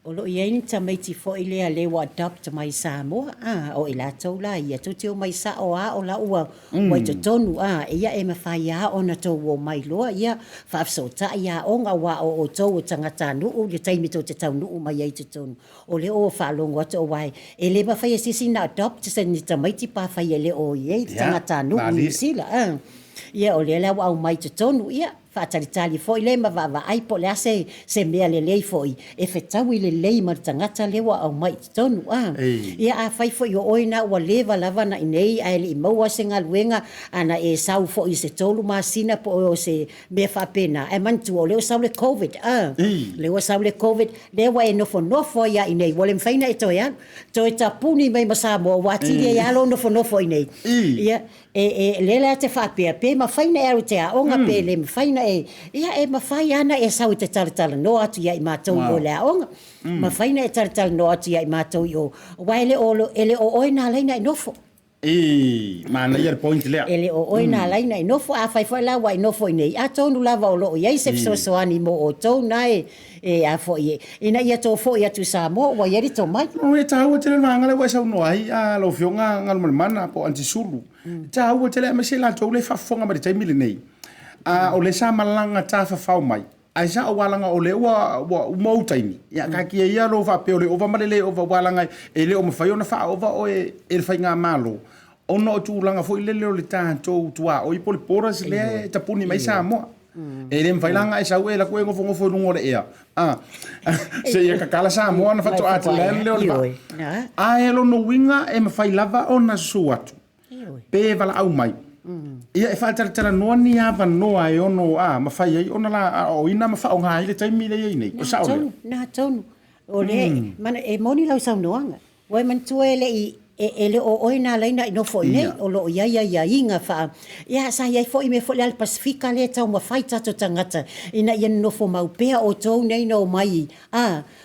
O lo ia ni tamaiti fo i lea lewa adopt mai Samoa o i la tau la ia tu te o mai sa o la ua wai te tonu ia e mawhai o na tau o mai loa ia whaafsota ia o ngā wā o tau o tangata nuu le taimito te tau nuu mai ai te tonu o le o whaalongo atu o wai e le mawhai e sisi na adopt se ni tamaiti pa whai e le o iei tangata nuu ni sila ia o le lewa au mai te tonu ia whaataritali fo i le mawawa ai po le ase se mea le lei fo i e whetau i le lei ma tangata lewa au mai te tonu ia a whai fo i o oina ua lewa lava na inei a ele i maua se ngā luenga ana e sau fo i se tolu masina po o se mea whapena e mantu o leo sau le COVID leo sau le COVID lewa e nofo ia inei wale mwhaina e toi anu toi tapuni mai masamo wati le alo nofo inei ia lela te whapea pe mawhaina e aru te aonga pe le mawhaina ia e mawhai ana e sau te taratala no atu ia i mātou o le aonga. Mawhaina e taratala no atu ia i mātou i o waile ele o oina leina i nofo. mana ia le point lea. Ele o oi nā laina i nofo a whai whai lawa i nofo i nei. A tonu lava o loo iai se fisosoani mo o tau nai a fo i. Ina ia tō fo i atu Samoa, wa ieri tō mai. O e tāua te le mangala wa sau noai a lo fionga Galumalemana po anti sulu. Tāua te le amese la tau le whafonga ma te taimile nei. O le sa malanga tā whawhau mai. Ai sa o walanga o le ua mautaini. Ia ka kia ia lo wha peo le ova malele ova walanga e le o mawhai ona wha ova o e le whai ngā malo. Ono o tūlanga fo i lele o le tātou tua o i pole pora se le tapuni mai Samoa. E le mwhailanga e sau e la koe ngofo rungo le ea. Se ia kakala Samoa na whatu ate le leo le wa. A e lo no winga e mwhailava o na su atu. Pe vala au mai. Ia e whaataratara noa ni awa noa e ono mawhai ai ona la o ina mawha o ngā ile taimi le iei nei. O sao leo? Nā tonu. O le, mana e moni lau sau noanga. Wai man tua ele i e le o oina leina i no fo nei o lo ia inga fa ia sa ia fo i me fo le al Pasifika le tau ma fai tato tangata ina ia no fo mau pea o tou nei no mai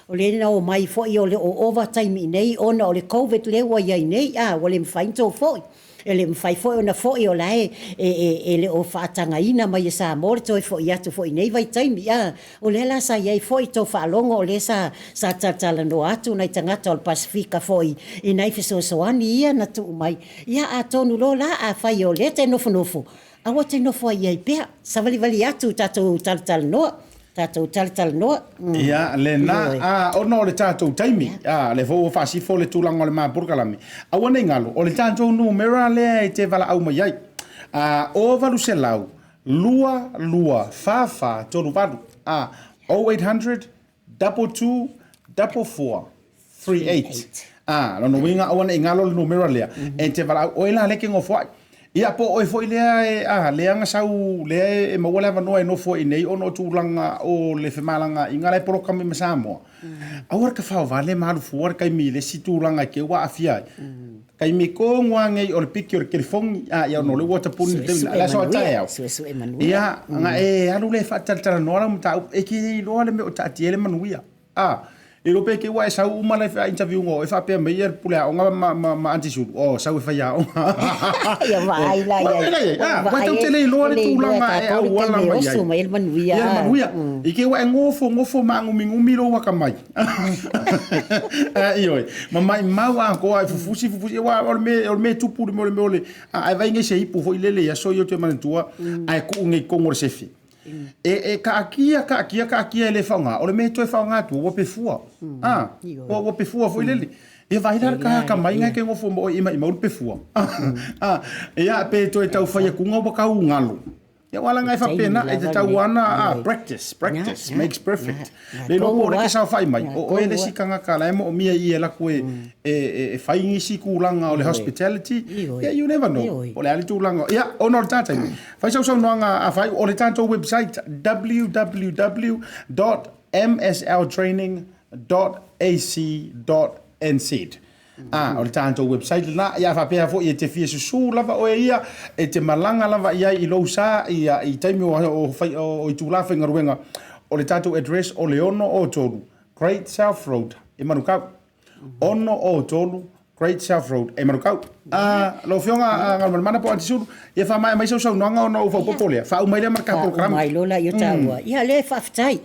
o le no mai fo i o le o overtime nei ona o le COVID le wa ia nei o le mfai to fo ele mfai fo ona fo i o lai e le o fatanga ina mai sa mor to fo ia to fo i nei vai time o le la sa ia fo i to fa longo o le sa tatala no atu nei tangata o Pasifika fo i nei fiso soani ia na tu mai ia a tonu lo la a fai o le te nofo a wa te nofo ia i pea sa vali atu tatou tal no tatou tal no ia le na ono le tatou taimi le fo fa si fo le tulanga le mapurkalami a wana ngalo o le tatou numero le te vala au mai ai o valu se lau lua fa tonu valu 0800 22 44 38 lo no winga o wana ngalo le numero le e te vala o ila le ke ngofo ia po oi foi lea lea nga sau lea e mawala vanoa e no foi nei ono tūlanga o le whemalanga i ngā lai porokami ma Samoa. Awar ka whao vale maru fuar kai mi le si tūlanga ke wa awhiai. Kai mi ko ngwange o le piki o le kerifongi ia ono le watapuni la so atai au. Ia nga e alu le whatatara noara mta e ki loa le me o taati ele manuia. E lo pe ke wa sa uma le fa interview ngo e fa pe me yer pula o nga ma anti sud sa we fa ya o ya vai la ya wa tu te le lo le tulanga e au wala mai ya ma el manuia i ke wa ngofo ma ngumi lo wa kamai io ma wa ko ai fufusi wa o me tupu mo le ai vai nge se ipu fo ile le ya so yo te mantua ai ku nge ko ngor sefi e ka akia le whaunga. O le me toi whaunga tu, wo pe fua. Wo pe fua fo ilele. E vai dar ka mai ngai ke ngofo mo ima pe fua. E a pe toi tau whaia kunga wa kau ngalo. Ya wala ngai fa pena e te tau ana practice makes perfect. Le no ko ke sa fai mai. O ele si kanga kala mo mia I ela ko e fai ngisi kulanga o le hospitality. Yeah, you never know. O le ali tulanga. Ya ono tata. Fai so no nga fai o le tanto website www.msltraining.ac.nz. O le tanto website na ia fa pe fo I te fie su lava o ia e te malanga lava ia I lo sa ia I taimi o fai o tu la fenga ruenga o le tanto address o le ono o tolu Great South Road e manukau ono o tolu Great South Road e manukau lo fionga Galumalemana po antisuru ia fa mai so nanga ono o popo le fa mai le marka program mai lola yo tawa ia le faftai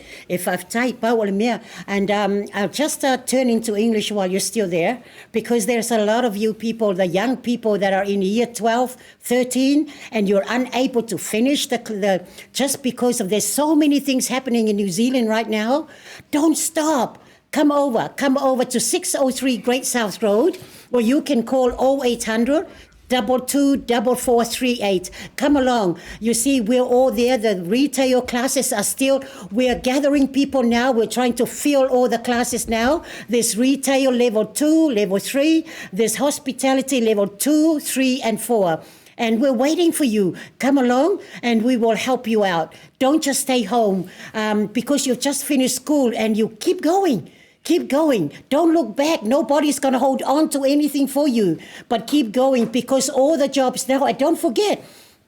pa wala mea and I'll just turn into English while you're still there because there's a lot of you people the young people that are in year 12 13 and you're unable to finish the just because of there's so many things happening in New Zealand right now. Don't stop. Come over to 603 Great South Road, or you can call 0800 224438. Come along. You see, we're all there. The retail classes are still, we're gathering people now. We're trying to fill all the classes now. There's retail level 2, level 3. There's hospitality level 2, 3, and 4. And we're waiting for you. Come along and we will help you out. Don't just stay home because you've just finished school and you keep going. Keep going. Don't look back. Nobody's going to hold on to anything for you. But keep going because all the jobs now, and don't forget,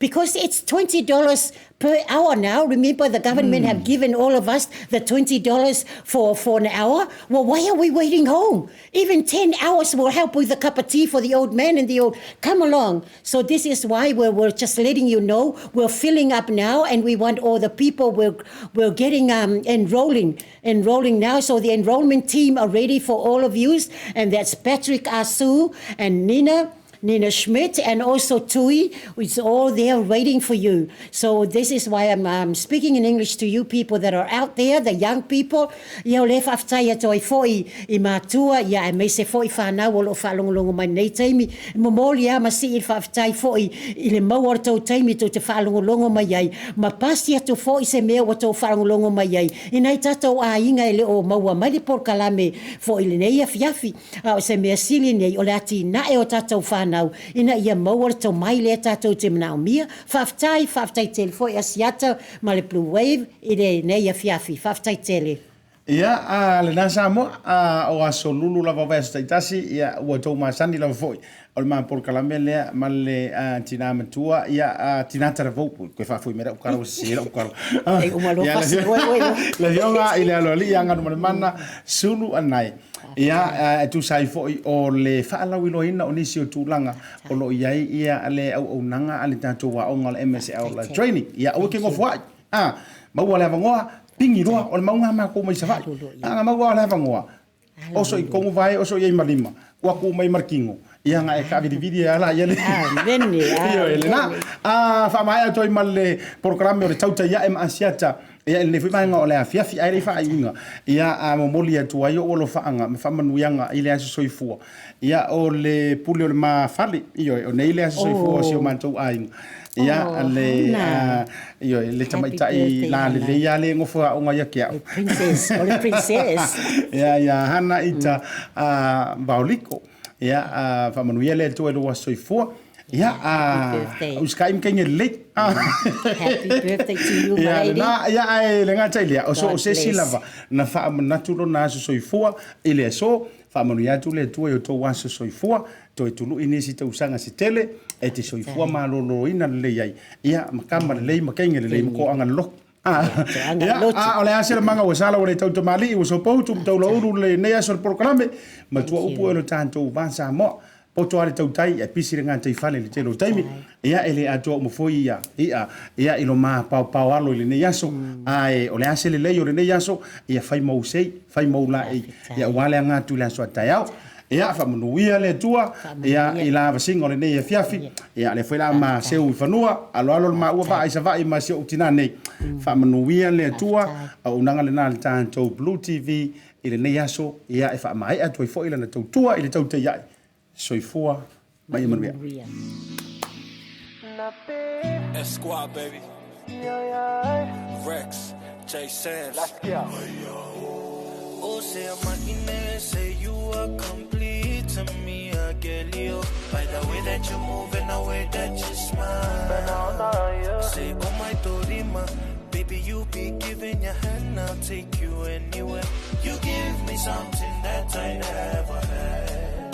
because it's $20 per hour now. Remember, the government have given all of us the $20 for an hour. Well, why are we waiting home? Even 10 hours will help with a cup of tea for the old man and the old. Come along. So this is why we're just letting you know we're filling up now, and we want all the people. We're getting enrolling now. So the enrollment team are ready for all of you, and that's Patrick Asu and Nina Schmidt, and also Tui. It's all there waiting for you. So this is why I'm speaking in English to you people that are out there, the young people. Ia le whaftai atoi foi I mātua, ia e me se foi whanau o lo whalongolongo mai nei teimi. Momoli a masi I whaftai foi I le mauar tau teimi to te whalongolongo mai ai. Ma pasi atu foi se mea o tau whalongolongo mai ai. Inai tatou a inga ele o maua mai le porkalame foi le nei afiafi. O se mea sili nei o le ati nae o tatou whanau. Ina ia mauar tau mai le tatou te manao mia. Whaftai tele foi ASIATA ma le Blue Wave I le nei afiafi. Whaftai tele. Ia, le nā Samoa, o aso lulu lava vai taitasi, ia ua tau masani lava foi. O le maa porkalame lea, ma le tina matua, ia tina tara vau, koe whafui mera ukaro, sira ukaro. Ei, umalo pasi, Le hionga I le aloali, ia Galumalemana Sulu Anae. Ia, tu sai foi o le whaalau iloina o nisi o tūlanga, o lo iai ia le au nanga, ale tātou wa onga le MSA o la training. Ia, o ke ngofua, maua le avangoa, pingi roa o le maunga mako mai sa vai. Nga maua le avangoa. Oso I kongu vai, oso I malima. Ua ku mai markingo. Ia nga e ka vidi ala ia le. Veni. Ia ele na. Whamai atoi ma le programe o le TAUTAI ia ASIATA. Ia ele fui mai nga o le afiafi ai le whainga. Ia momoli atu ai o lo whaanga. Me whamanuianga I le aso soifua. Ia o le puli o le mawhali. Ia o nei le aso soifua si o mantou ainga. Ia le tamaitai la le ia le ngofua o ngai kia. Princess, o le princess. Ia hana ita bauliko. Ia whamanuia le tu e loa soifua. Ia uskai mkengi le. Happy birthday to you, lady. Ia le ngatai lea. O so se silava. Na whamanatulo na aso soifua. Ile so whamanuia tu le tu e o tō aso soifua. To e tulu inesi te usanga si tele. E te soifua malolo ina le iai. Ia makama le lei makengi le lei mko anga lok. O le asera manga o sala o le tau tamali o so poutu tau la uru le nei aso le programe ma tua upu e lo tantou van Samoa poto ale TAUTAI e pisi ngā tei whale le telo taimi ia ele ato mo foi ia ilo ma pau alo le nei aso ai o le asele lei o le nei aso ia fai mau sei fai mau la ia wale ngā tu le aso ataiao ia whamanuia le tua ia ila vasinga o le nei fiafi ia le foi la ma seu I whanua alo le ma ua vai sa vai ma seu tina nei whamanuia le tua au nanga le nā le tātou Blue TV I le nei aso ia e whamai atu I foi lana tautua I le TAUTAI ai soifua mai manuia Squad baby Rex J Sands Oh say I'm say you are complete to me I get you by the way that you move and the way that you smile say oh my dorima baby you be giving your hand I'll take you anywhere you give me something that I never had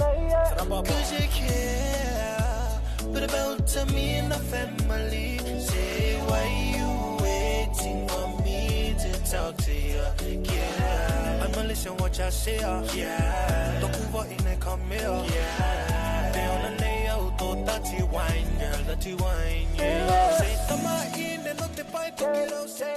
cause you care but about to me and the family say why you waiting for me to talk to you yeah I'ma listen what you say yeah don't move in and come here yeah they on the nail to dirty wine girl dirty wine yeah say tama in and not the pipe to get out say